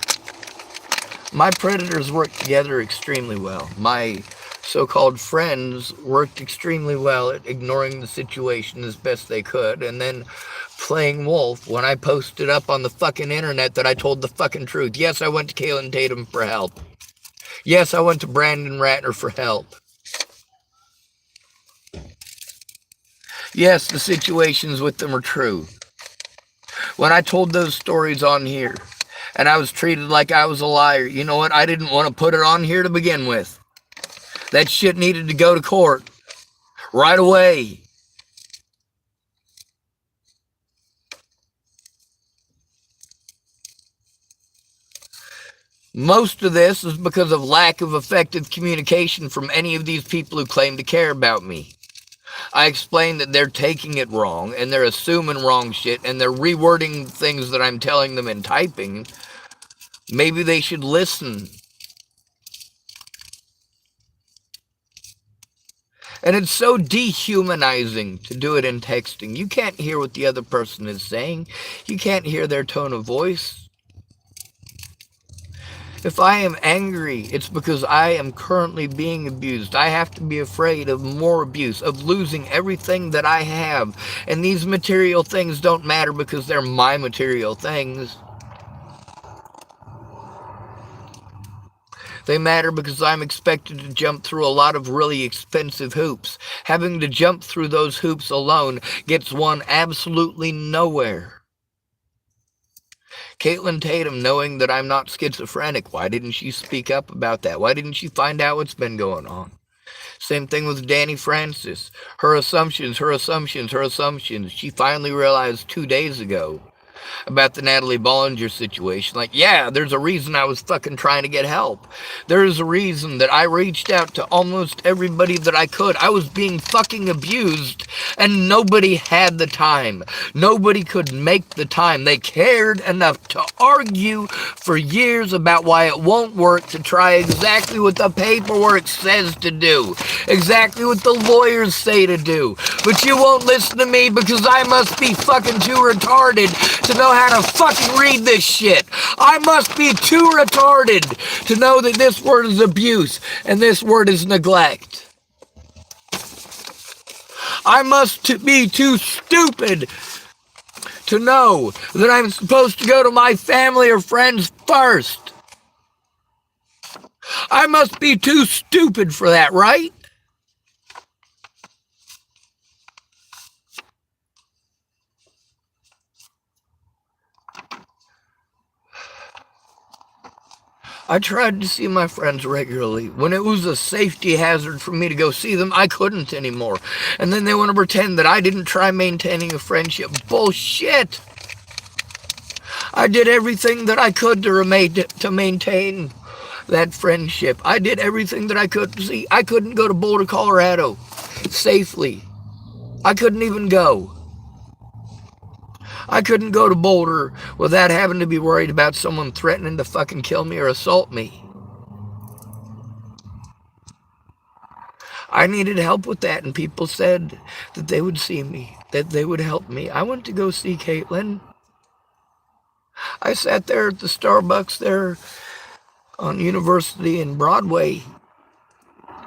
My predators worked together extremely well. My so-called friends worked extremely well at ignoring the situation as best they could, and then playing wolf when I posted up on the fucking internet that I told the fucking truth. Yes, I went to Kaitlynne Tatum for help. Yes, I went to Brandon Ratner for help. Yes, the situations with them are true. When I told those stories on here, and I was treated like I was a liar, you know what? I didn't want to put it on here to begin with. That shit needed to go to court right away. Most of this is because of lack of effective communication from any of these people who claim to care about me. I explained that they're taking it wrong, and they're assuming wrong shit, and they're rewording things that I'm telling them in typing. Maybe they should listen. And it's so dehumanizing to do it in texting. You can't hear what the other person is saying. You can't hear their tone of voice. If I am angry, it's because I am currently being abused. I have to be afraid of more abuse, of losing everything that I have. And these material things don't matter because they're my material things. They matter because I'm expected to jump through a lot of really expensive hoops. Having to jump through those hoops alone gets one absolutely nowhere. Kaitlynne Tatum, knowing that I'm not schizophrenic, why didn't she speak up about that? Why didn't she find out what's been going on? Same thing with Danny Francis. Her assumptions. She finally realized 2 days ago about the Natalie Bollinger situation. Like, yeah, there's a reason I was fucking trying to get help. There's a reason that I reached out to almost everybody that I could. I was being fucking abused, and nobody had the time. Nobody could make the time. They cared enough to argue for years about why it won't work, to try exactly what the paperwork says to do, exactly what the lawyers say to do. But you won't listen to me because I must be fucking too retarded to know how to fucking read this shit. I must be too retarded to know that this word is abuse and this word is neglect. I must be too stupid to know that I'm supposed to go to my family or friends first. I must be too stupid for that, right? I tried to see my friends regularly. When it was a safety hazard for me to go see them, I couldn't anymore. And then they want to pretend that I didn't try maintaining a friendship. Bullshit! I did everything that I could to maintain that friendship. I did everything that I could. See, I couldn't go to Boulder, Colorado safely. I couldn't even go. I couldn't go to Boulder without having to be worried about someone threatening to fucking kill me or assault me. I needed help with that, and people said that they would see me, that they would help me. I went to go see Kaitlynne. I sat there at the Starbucks there on University and Broadway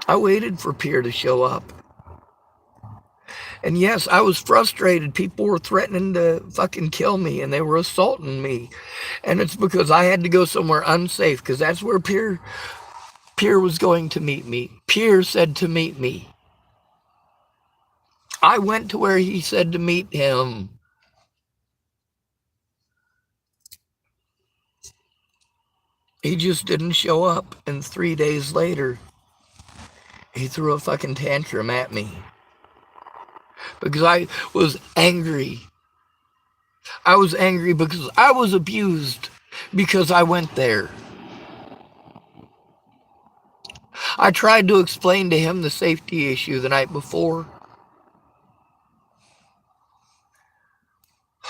I waited for Pierre to show up. And yes, I was frustrated. People were threatening to fucking kill me, and they were assaulting me. And it's because I had to go somewhere unsafe, because that's where Pierre was going to meet me. Pierre said to meet me. I went to where he said to meet him. He just didn't show up, and 3 days later, he threw a fucking tantrum at me. Because I was angry. I was angry because I was abused because I went there. I tried to explain to him the safety issue the night before.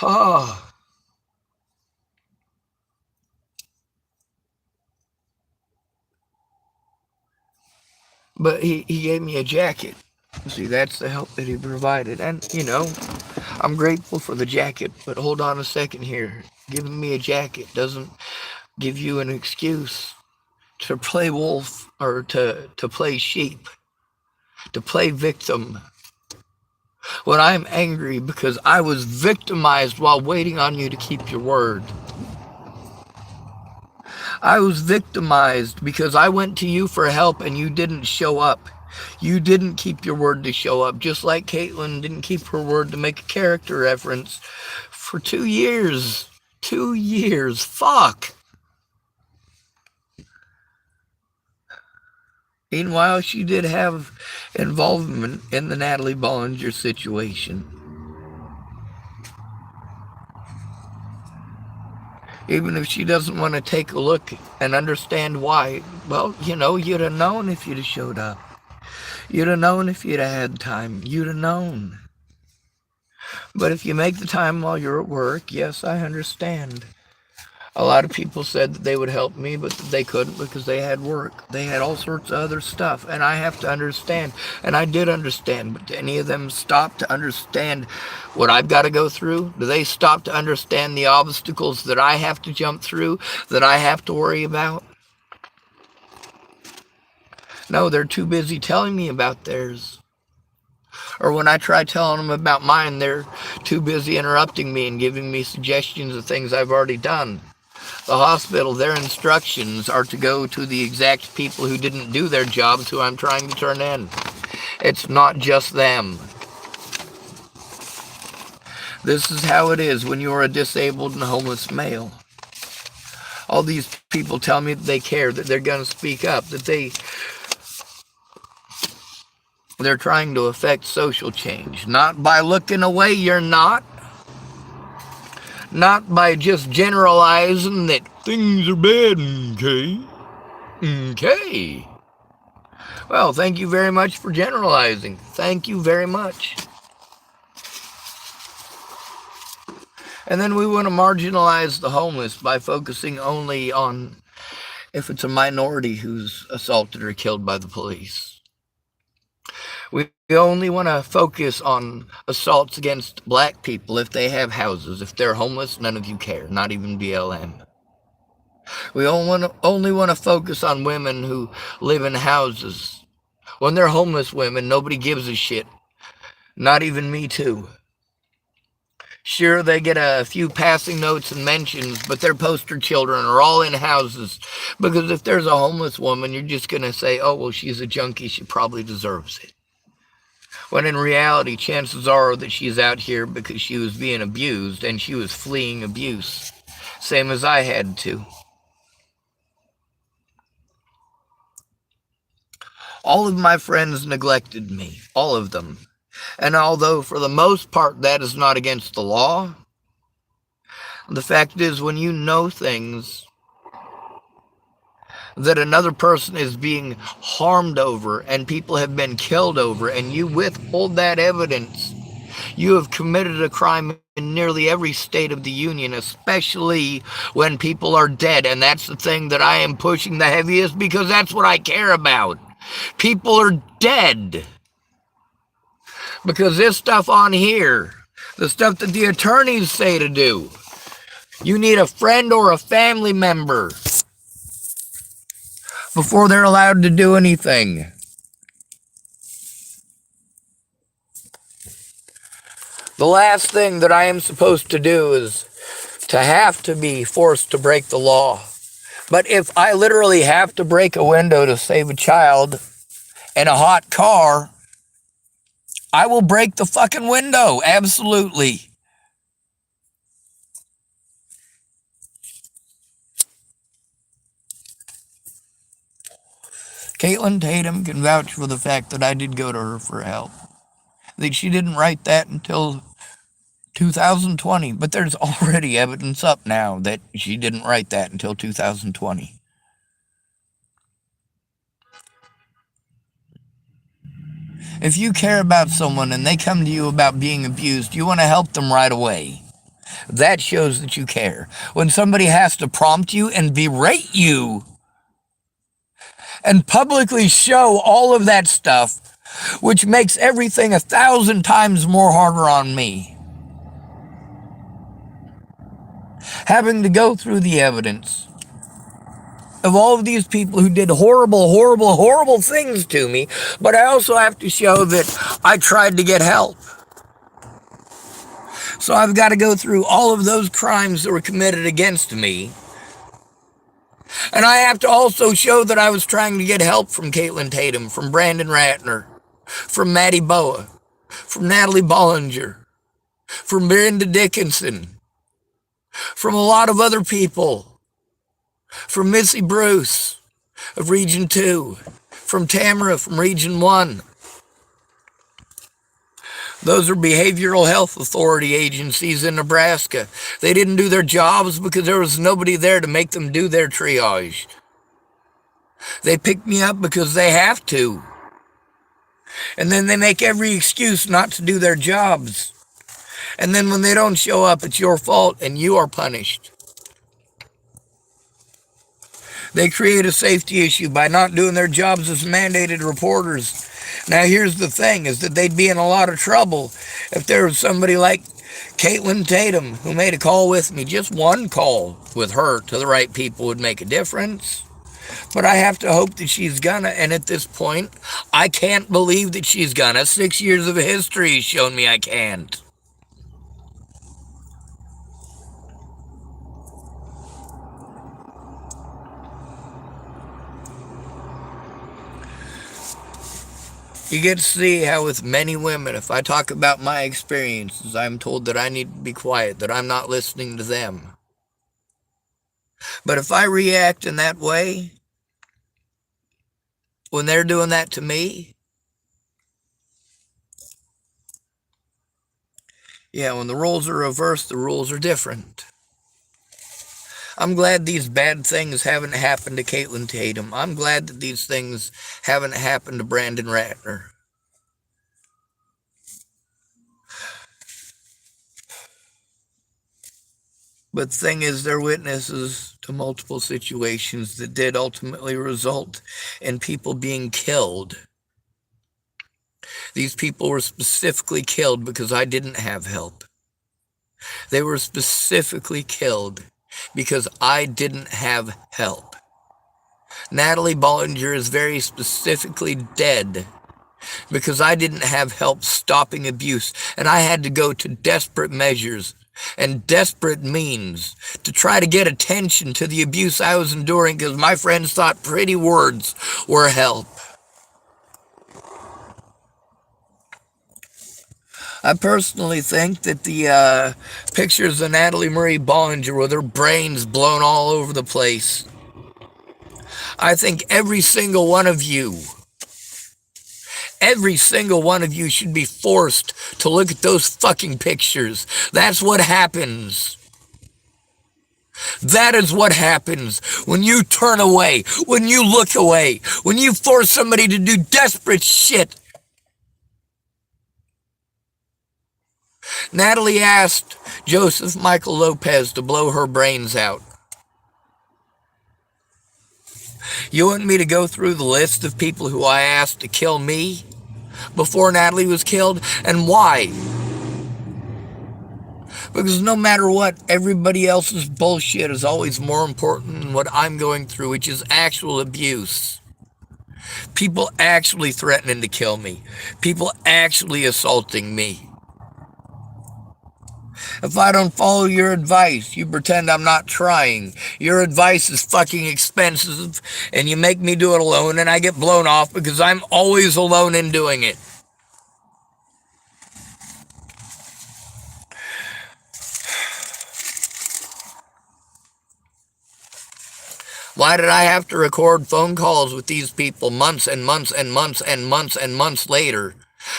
Ah. But he gave me a jacket. See, that's the help that he provided. And, I'm grateful for the jacket. But hold on a second here. Giving me a jacket doesn't give you an excuse to play wolf or to play sheep, to play victim. When I'm angry because I was victimized while waiting on you to keep your word. I was victimized because I went to you for help and you didn't show up. You didn't keep your word to show up, just like Kaitlynne didn't keep her word to make a character reference for 2 years. 2 years. Fuck. Meanwhile, she did have involvement in the Natalie Bollinger situation. Even if she doesn't want to take a look and understand why, well, you'd have known if you'd have showed up. You'd have known if you'd have had time. You'd have known. But if you make the time while you're at work, yes, I understand. A lot of people said that they would help me, but they couldn't because they had work. They had all sorts of other stuff, and I have to understand. And I did understand, but do any of them stop to understand what I've got to go through? Do they stop to understand the obstacles that I have to jump through, that I have to worry about? No, they're too busy telling me about theirs. Or when I try telling them about mine, they're too busy interrupting me and giving me suggestions of things I've already done. The hospital, their instructions are to go to the exact people who didn't do their jobs who I'm trying to turn in. It's not just them. This is how it is when you're a disabled and homeless male. All these people tell me that they care, that they're going to speak up, that they're trying to affect social change. Not by looking away, you're not. Not by just generalizing that things are bad, okay? Okay. Well, thank you very much for generalizing. Thank you very much. And then we want to marginalize the homeless by focusing only on if it's a minority who's assaulted or killed by the police. We only want to focus on assaults against black people if they have houses. If they're homeless, none of you care, not even BLM. We only want to focus on women who live in houses. When they're homeless women, nobody gives a shit. Not even me too. Sure, they get a few passing notes and mentions, but their poster children are all in houses. Because if there's a homeless woman, you're just going to say, oh, well, she's a junkie, she probably deserves it. When in reality, chances are that she's out here because she was being abused and she was fleeing abuse. Same as I had to. All of my friends neglected me. All of them. And although for the most part that is not against the law, the fact is when you know things that another person is being harmed over and people have been killed over and you withhold that evidence, you have committed a crime in nearly every state of the union, especially when people are dead. And that's the thing that I am pushing the heaviest because that's what I care about. People are dead. Because this stuff on here, the stuff that the attorneys say to do, you need a friend or a family member before they're allowed to do anything. The last thing that I am supposed to do is to have to be forced to break the law. But if I literally have to break a window to save a child in a hot car, I will break the fucking window. Absolutely. Kaitlynne Tatum can vouch for the fact that I did go to her for help. That she didn't write that until 2020, but there's already evidence up now that she didn't write that until 2020. If you care about someone and they come to you about being abused, you want to help them right away. That shows that you care. When somebody has to prompt you and berate you and publicly show all of that stuff, which makes everything 1,000 times more harder on me. Having to go through the evidence of all of these people who did horrible, horrible, horrible things to me, but I also have to show that I tried to get help. So I've got to go through all of those crimes that were committed against me. And I have to also show that I was trying to get help from Kaitlynne Tatum, from Brandon Ratner, from Maddie Boa, from Natalie Bollinger, from Brenda Dickinson, from a lot of other people, from Missy Bruce of Region 2, from Tamara from Region 1. Those are behavioral health authority agencies in Nebraska. They didn't do their jobs because there was nobody there to make them do their triage. They picked me up because they have to. And then they make every excuse not to do their jobs. And then when they don't show up, it's your fault and you are punished. They create a safety issue by not doing their jobs as mandated reporters. Now here's the thing, is that they'd be in a lot of trouble if there was somebody like Kaitlynne Tatum who made a call with me. Just one call with her to the right people would make a difference. But I have to hope that she's gonna, and at this point, I can't believe that she's gonna. 6 years of history has shown me I can't. You get to see how with many women, if I talk about my experiences, I'm told that I need to be quiet, that I'm not listening to them. But if I react in that way, when they're doing that to me, yeah, when the roles are reversed, the rules are different. I'm glad these bad things haven't happened to Kaitlynne Tatum. I'm glad that these things haven't happened to Brandon Ratner. But the thing is, they're witnesses to multiple situations that did ultimately result in people being killed. These people were specifically killed because I didn't have help. They were specifically killed because I didn't have help. Natalie Bollinger is very specifically dead because I didn't have help stopping abuse, and I had to go to desperate measures and desperate means to try to get attention to the abuse I was enduring because my friends thought pretty words were help. I personally think that the pictures of Natalie Marie Bollinger with her brains blown all over the place, I think every single one of you should be forced to look at those fucking pictures. That's what happens. That is what happens when you turn away, when you look away, when you force somebody to do desperate shit. Natalie asked Joseph Michael Lopez to blow her brains out. You want me to go through the list of people who I asked to kill me before Natalie was killed? And why? Because no matter what, everybody else's bullshit is always more important than what I'm going through, which is actual abuse. People actually threatening to kill me. People actually assaulting me. If I don't follow your advice, you pretend I'm not trying. Your advice is fucking expensive, and you make me do it alone, and I get blown off because I'm always alone in doing it. Why did I have to record phone calls with these people months and months and months and months and months later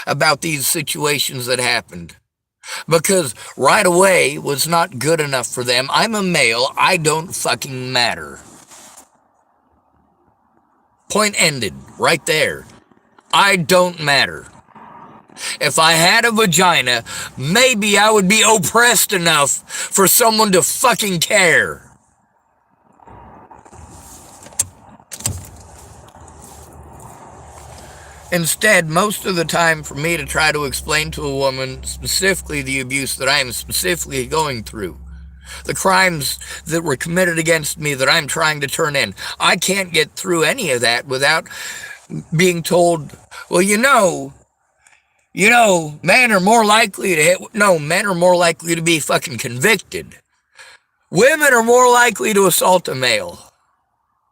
about these situations that happened? Because right away was not good enough for them. I'm a male. I don't fucking matter. Point ended. Right there. I don't matter. If I had a vagina, maybe I would be oppressed enough for someone to fucking care. Instead, most of the time for me to try to explain to a woman specifically the abuse that I am specifically going through, the crimes that were committed against me that I'm trying to turn in, I can't get through any of that without being told, well, men are more likely to hit, no, men are more likely to be fucking convicted. Women are more likely to assault a male.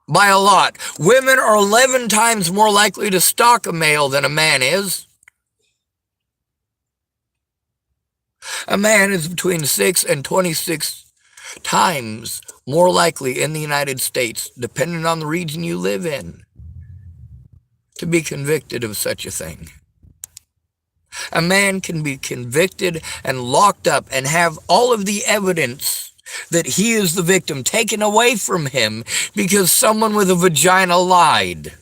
By a lot. Women are 11 times more likely to stalk a male than a man is. A man is between 6 and 26 times more likely in the United States, depending on the region you live in, to be convicted of such a thing. A man can be convicted and locked up and have all of the evidence that he is the victim taken away from him because someone with a vagina lied.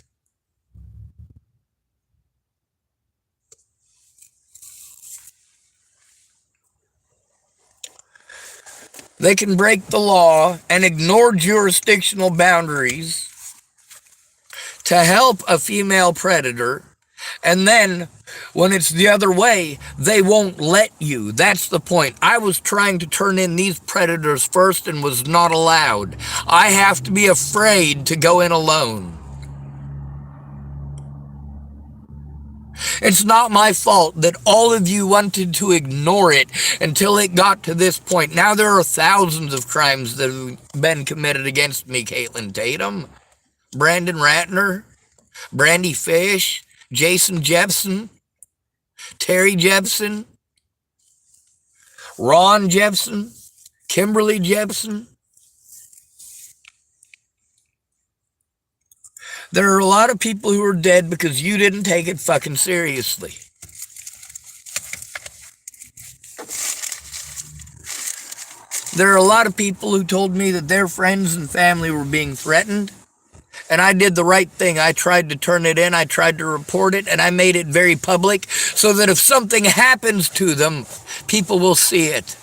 They can break the law and ignore jurisdictional boundaries to help a female predator, and then when it's the other way, they won't let you. That's the point. I was trying to turn in these predators first and was not allowed. I have to be afraid to go in alone. It's not my fault that all of you wanted to ignore it until it got to this point. Now there are thousands of crimes that have been committed against me, Kaitlynne Tatum, Brandon Ratner, Brandy Fish, Jason Jepson, Terry Jepson, Ron Jepson, Kimberly Jepson. There are a lot of people who are dead because you didn't take it fucking seriously. There are a lot of people who told me that their friends and family were being threatened, and I did the right thing. I tried to turn it in, I tried to report it, and I made it very public so that if something happens to them, people will see it.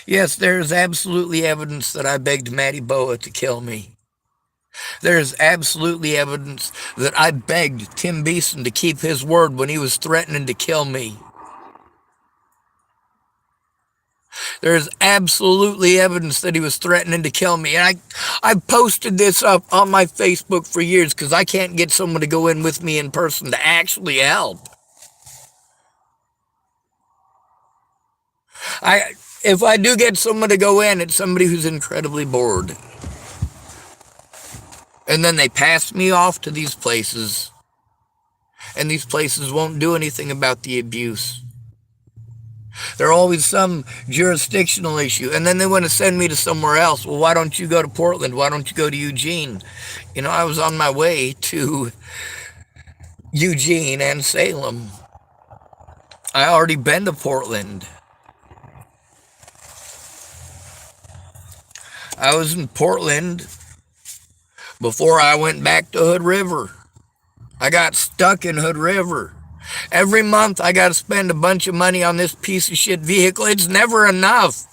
Yes, there is absolutely evidence that I begged Matty Boa to kill me. There is absolutely evidence that I begged Tim Beeson to keep his word when he was threatening to kill me. There is absolutely evidence that he was threatening to kill me. And I've posted this up on my Facebook for years because I can't get someone to go in with me in person to actually help. If I do get someone to go in, it's somebody who's incredibly bored. And then they pass me off to these places, and these places won't do anything about the abuse. There's always some jurisdictional issue, and then they want to send me to somewhere else. Well, why don't you go to Portland? Why don't you go to Eugene? You know, I was on my way to Eugene and Salem. I already been to Portland. I was in Portland before I went back to Hood River. I got stuck in Hood River. Every month I got to spend a bunch of money on this piece of shit vehicle. It's never enough.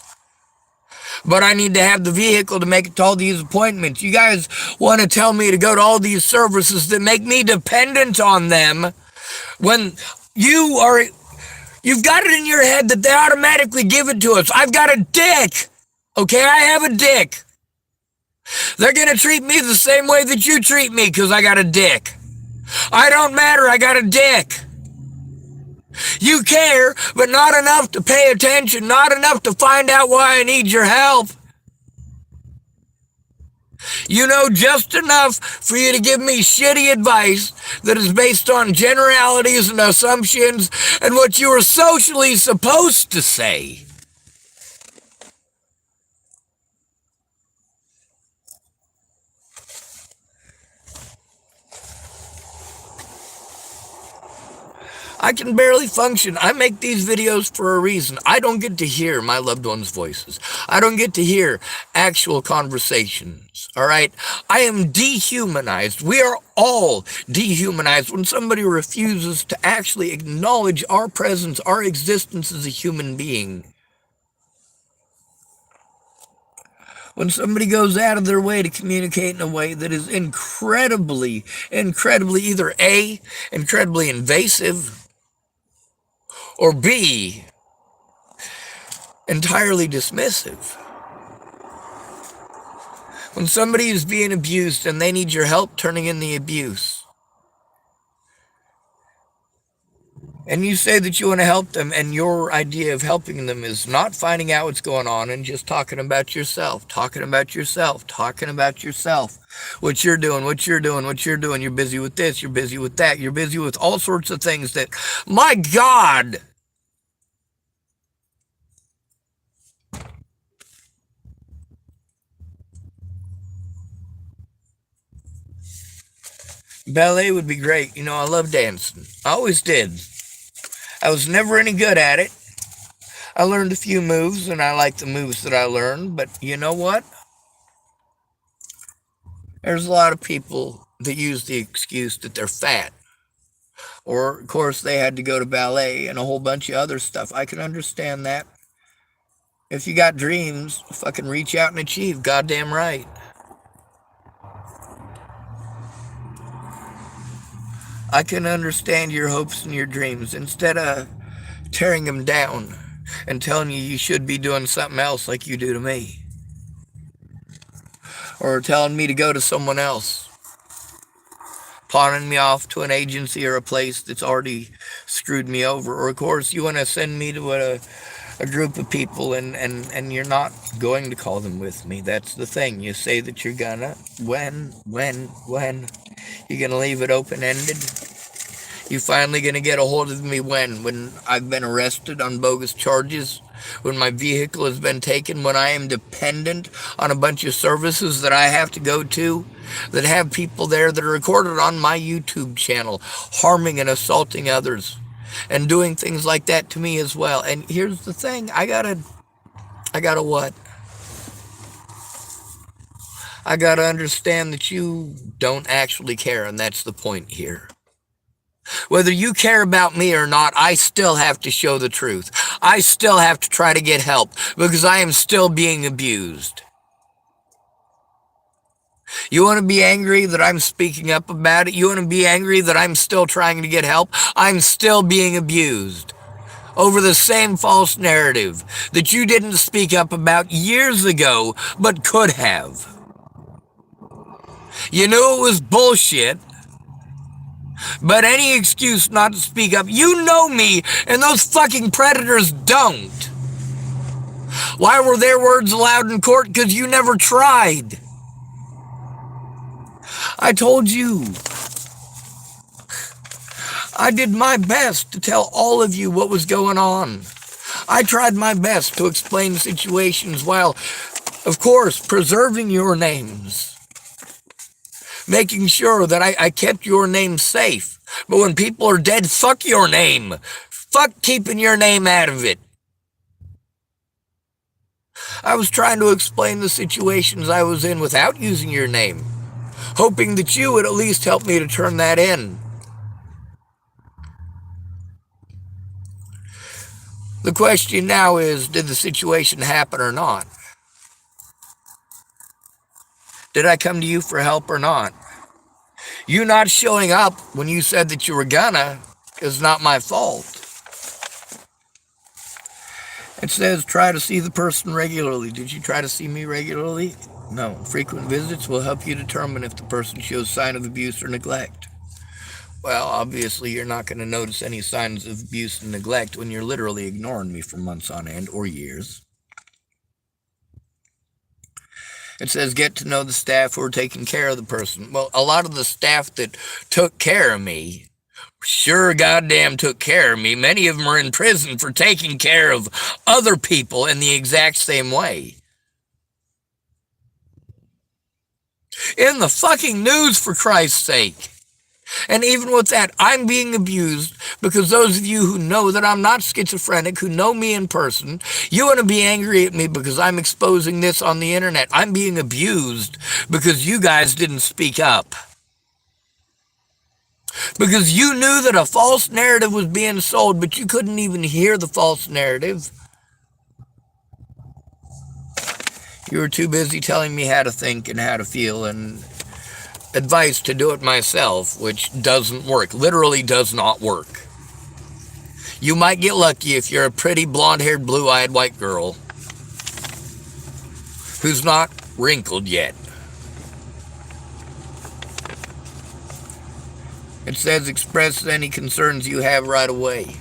But I need to have the vehicle to make it to all these appointments. You guys want to tell me to go to all these services that make me dependent on them when you've got it in your head that they automatically give it to us. I've got a dick. Okay, I have a dick. They're going to treat me the same way that you treat me because I got a dick. I don't matter, I got a dick. You care, but not enough to pay attention, not enough to find out why I need your help. You know just enough for you to give me shitty advice that is based on generalities and assumptions and what you are socially supposed to say. I can barely function. I make these videos for a reason. I don't get to hear my loved ones' voices. I don't get to hear actual conversations. All right? I am dehumanized. We are all dehumanized when somebody refuses to actually acknowledge our presence, our existence as a human being. When somebody goes out of their way to communicate in a way that is incredibly either A, incredibly invasive, or B, entirely dismissive. When somebody is being abused and they need your help turning in the abuse, and you say that you want to help them, and your idea of helping them is not finding out what's going on and just talking about yourself, what you're doing, you're busy with this, you're busy with that, you're busy with all sorts of things that, my God, ballet would be great. You know, I love dancing. I always did. I was never any good at it. I learned a few moves, and I like the moves that I learned, but you know what? There's a lot of people that use the excuse that they're fat. Or, of course, they had to go to ballet and a whole bunch of other stuff. I can understand that. If you got dreams, fucking reach out and achieve. Goddamn right. I can understand your hopes and your dreams instead of tearing them down and telling you should be doing something else like you do to me. Or telling me to go to someone else. Pawning me off to an agency or a place that's already screwed me over. Or, of course, you want to send me to a group of people and you're not going to call them with me. That's the thing. You say that you're gonna. When? You're gonna leave it open-ended? You finally gonna get a hold of me when? When I've been arrested on bogus charges? When my vehicle has been taken? When I am dependent on a bunch of services that I have to go to? That have people there that are recorded on my YouTube channel, harming and assaulting others? And doing things like that to me as well. And here's the thing, I gotta what? I gotta understand that you don't actually care, and that's the point here. Whether you care about me or not, I still have to show the truth. I still have to try to get help, because I am still being abused. You want to be angry that I'm speaking up about it? You want to be angry that I'm still trying to get help? I'm still being abused over the same false narrative that you didn't speak up about years ago, but could have. You knew it was bullshit, but any excuse not to speak up. You know me, and those fucking predators don't. Why were their words allowed in court? Because you never tried. I told you. I did my best to tell all of you what was going on. I tried my best to explain situations while, of course, preserving your names. Making sure that I kept your name safe. But when people are dead, fuck your name. Fuck keeping your name out of it. I was trying to explain the situations I was in without using your name, hoping that you would at least help me to turn that in. The question now is, did the situation happen or not? Did I come to you for help or not? You not showing up when you said that you were gonna is not my fault. It says try to see the person regularly. Did you try to see me regularly? No. Frequent visits will help you determine if the person shows sign of abuse or neglect. Well, obviously, you're not going to notice any signs of abuse and neglect when you're literally ignoring me for months on end or years. It says get to know the staff who are taking care of the person. Well, a lot of the staff that took care of me sure goddamn took care of me. Many of them are in prison for taking care of other people in the exact same way. In the fucking news, for Christ's sake. And even with that, I'm being abused because those of you who know that I'm not schizophrenic, who know me in person, you want to be angry at me because I'm exposing this on the internet. I'm being abused because you guys didn't speak up. Because you knew that a false narrative was being sold, but you couldn't even hear the false narrative. You were too busy telling me how to think and how to feel and advice to do it myself, which doesn't work. Literally does not work. You might get lucky if you're a pretty blonde-haired, blue-eyed white girl who's not wrinkled yet. It says express any concerns you have right away.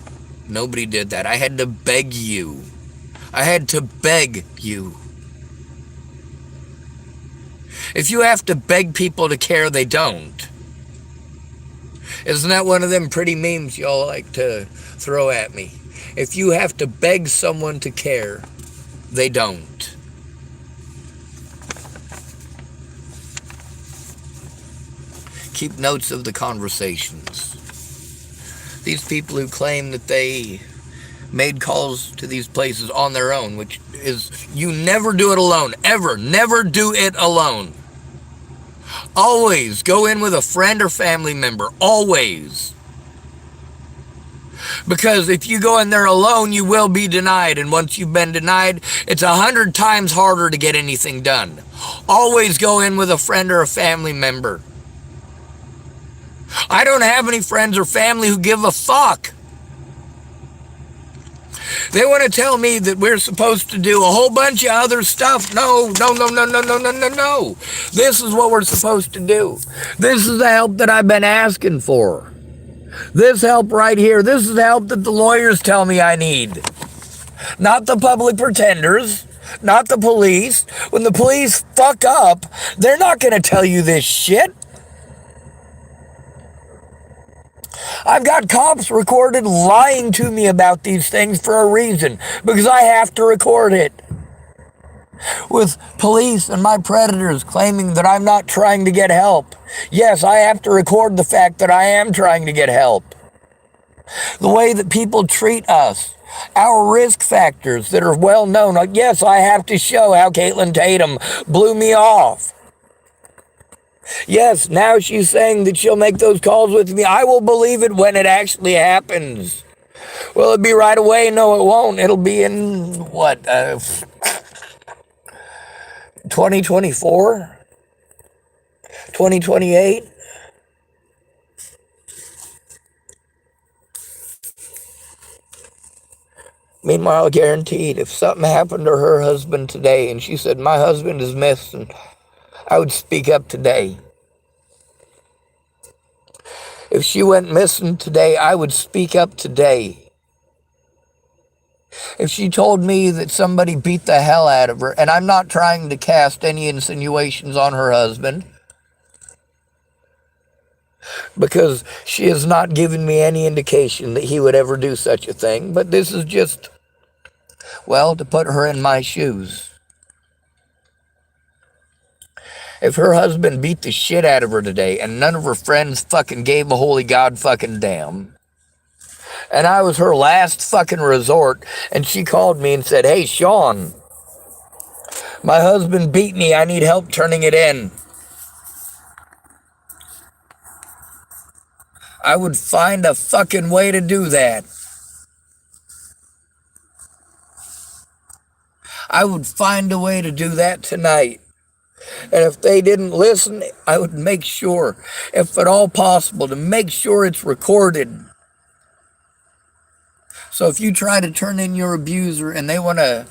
Nobody did that. I had to beg you. I had to beg you. If you have to beg people to care, they don't. Isn't that one of them pretty memes y'all like to throw at me? If you have to beg someone to care, they don't. Keep notes of the conversations. These people who claim that they made calls to these places on their own, which is, you never do it alone, ever. Never do it alone. Always go in with a friend or family member, always. Because if you go in there alone, you will be denied, and once you've been denied, it's 100 times harder to get anything done. Always go in with a friend or a family member. I don't have any friends or family who give a fuck. They want to tell me that we're supposed to do a whole bunch of other stuff. No. This is what we're supposed to do. This is the help that I've been asking for. This help right here. This is the help that the lawyers tell me I need. Not the public pretenders. Not the police. When the police fuck up, they're not going to tell you this shit. I've got cops recorded lying to me about these things for a reason, because I have to record it. With police and my predators claiming that I'm not trying to get help. Yes, I have to record the fact that I am trying to get help. The way that people treat us, our risk factors that are well known. Yes, I have to show how Kaitlynne Tatum blew me off. Yes, now she's saying that she'll make those calls with me. I will believe it when it actually happens. Will it be right away? No, it won't. It'll be in, 2024? 2028? Meanwhile, guaranteed, if something happened to her husband today and she said, my husband is missing, I would speak up today. If she went missing today, I would speak up today. If she told me that somebody beat the hell out of her, and I'm not trying to cast any insinuations on her husband, because she has not given me any indication that he would ever do such a thing, but this is just, well, to put her in my shoes. If her husband beat the shit out of her today and none of her friends fucking gave a holy god fucking damn, and I was her last fucking resort, and she called me and said, hey, Sean, my husband beat me, I need help turning it in, I would find a fucking way to do that. I would find a way to do that tonight. And if they didn't listen, I would make sure, if at all possible, to make sure it's recorded. So if you try to turn in your abuser and they want to,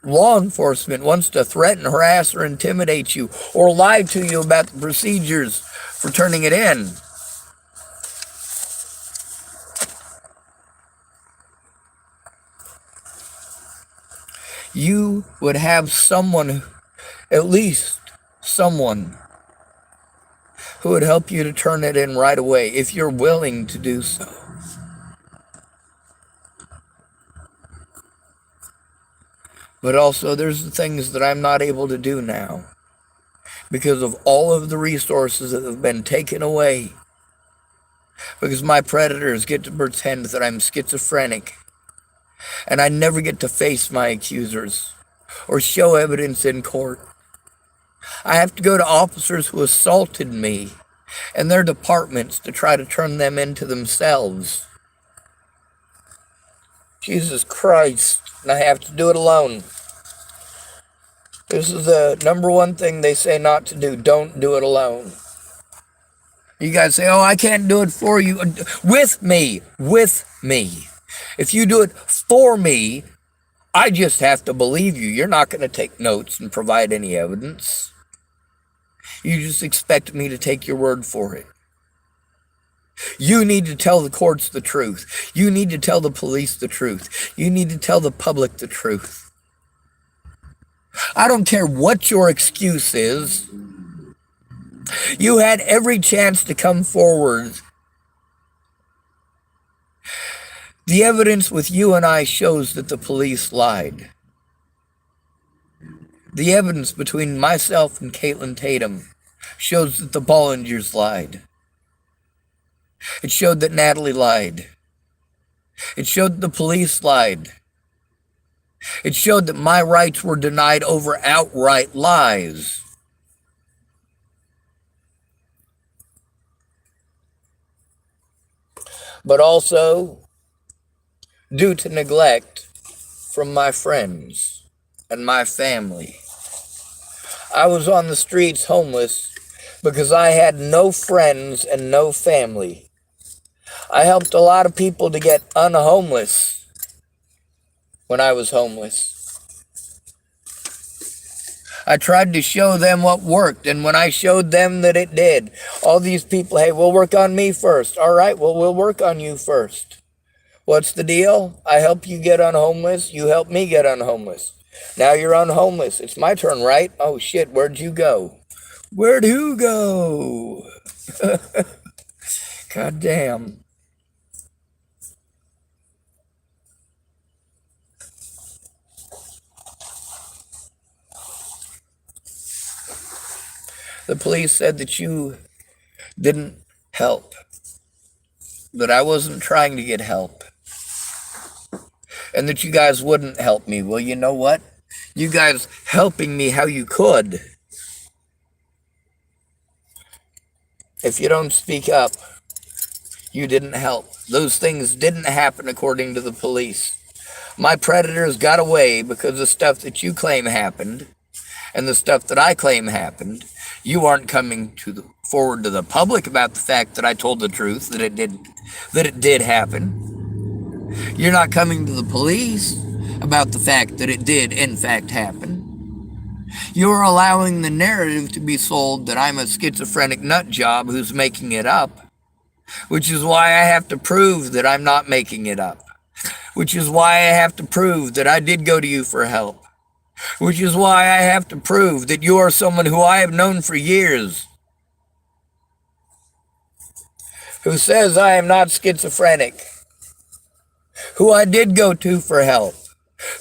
law enforcement wants to threaten, harass, or intimidate you, or lie to you about the procedures for turning it in, you would have someone, at least someone, who would help you to turn it in right away if you're willing to do so. But also, there's the things that I'm not able to do now because of all of the resources that have been taken away. Because my predators get to pretend that I'm schizophrenic, and I never get to face my accusers or show evidence in court. I have to go to officers who assaulted me and their departments to try to turn them into themselves. Jesus Christ, and I have to do it alone. This is the number one thing they say not to do. Don't do it alone. You guys say, oh, I can't do it for you. With me. If you do it for me, I just have to believe you. You're not going to take notes and provide any evidence. You just expect me to take your word for it. You need to tell the courts the truth. You need to tell the police the truth. You need to tell the public the truth. I don't care what your excuse is. You had every chance to come forward. The evidence with you and I shows that the police lied. The evidence between myself and Kaitlynne Tatum shows that the Bollingers lied. It showed that Natalie lied. It showed that the police lied. It showed that my rights were denied over outright lies. But also due to neglect from my friends and my family. I was on the streets homeless because I had no friends and no family. I helped a lot of people to get unhomeless when I was homeless. I tried to show them what worked, and when I showed them that it did, all these people, hey, we'll work on me first. All right, well, we'll work on you first. What's the deal? I help you get unhomeless, you help me get unhomeless. Now you're unhomeless. It's my turn, right? Oh, shit, where'd you go? Where'd who go? God damn. The police said that you didn't help, that I wasn't trying to get help, and that you guys wouldn't help me. Well, you know what? You guys helping me how you could. If you don't speak up, you didn't help. Those things didn't happen according to the police. My predators got away because the stuff that you claim happened and the stuff that I claim happened. You aren't coming forward to the public about the fact that I told the truth, that it did happen. You're not coming to the police about the fact that it did, in fact, happen. You're allowing the narrative to be sold that I'm a schizophrenic nut job who's making it up, which is why I have to prove that I'm not making it up, which is why I have to prove that I did go to you for help, which is why I have to prove that you are someone who I have known for years, who says I am not schizophrenic, who I did go to for help,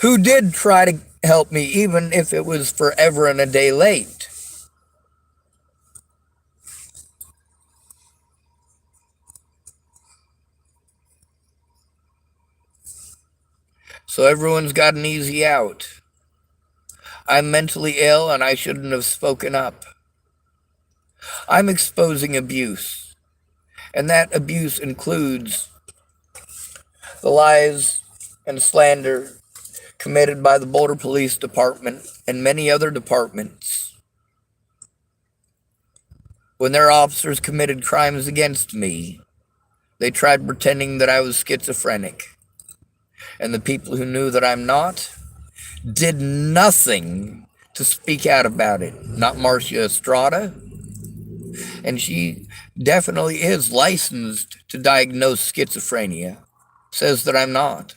who did try to help me even if it was forever and a day late. So everyone's got an easy out. I'm mentally ill and I shouldn't have spoken up. I'm exposing abuse, and that abuse includes the lies and slander committed by the Boulder Police Department and many other departments. When their officers committed crimes against me, they tried pretending that I was schizophrenic. And the people who knew that I'm not did nothing to speak out about it. Not Marcia Estrada. And she definitely is licensed to diagnose schizophrenia. Says that I'm not.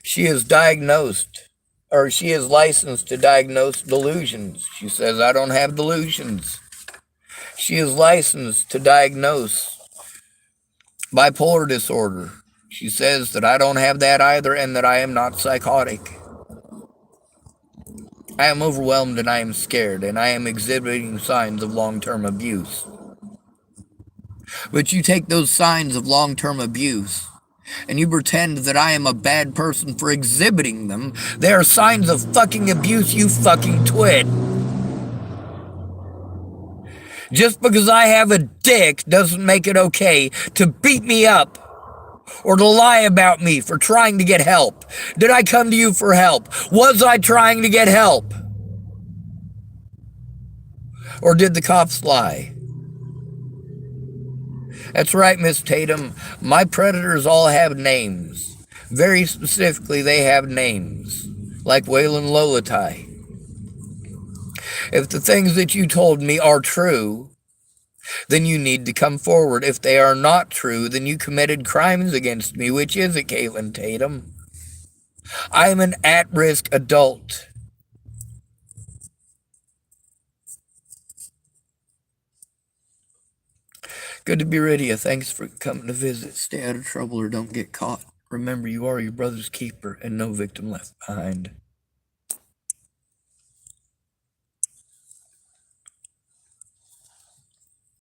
She is diagnosed, or she is licensed to diagnose delusions. She says, I don't have delusions. She is licensed to diagnose bipolar disorder. She says that I don't have that either and that I am not psychotic. I am overwhelmed and I am scared and I am exhibiting signs of long-term abuse. But you take those signs of long-term abuse and you pretend that I am a bad person for exhibiting them. They are signs of fucking abuse, you fucking twit. Just because I have a dick doesn't make it okay to beat me up or to lie about me for trying to get help. Did I come to you for help? Was I trying to get help? Or did the cops lie? That's right, Miss Tatum. My predators all have names. Very specifically, they have names. Like Waylon Lolatai. If the things that you told me are true, then you need to come forward. If they are not true, then you committed crimes against me. Which is it, Kaitlynne Tatum? I am an at-risk adult. Good to be rid of you. Thanks for coming to visit. Stay out of trouble or don't get caught. Remember, you are your brother's keeper and no victim left behind.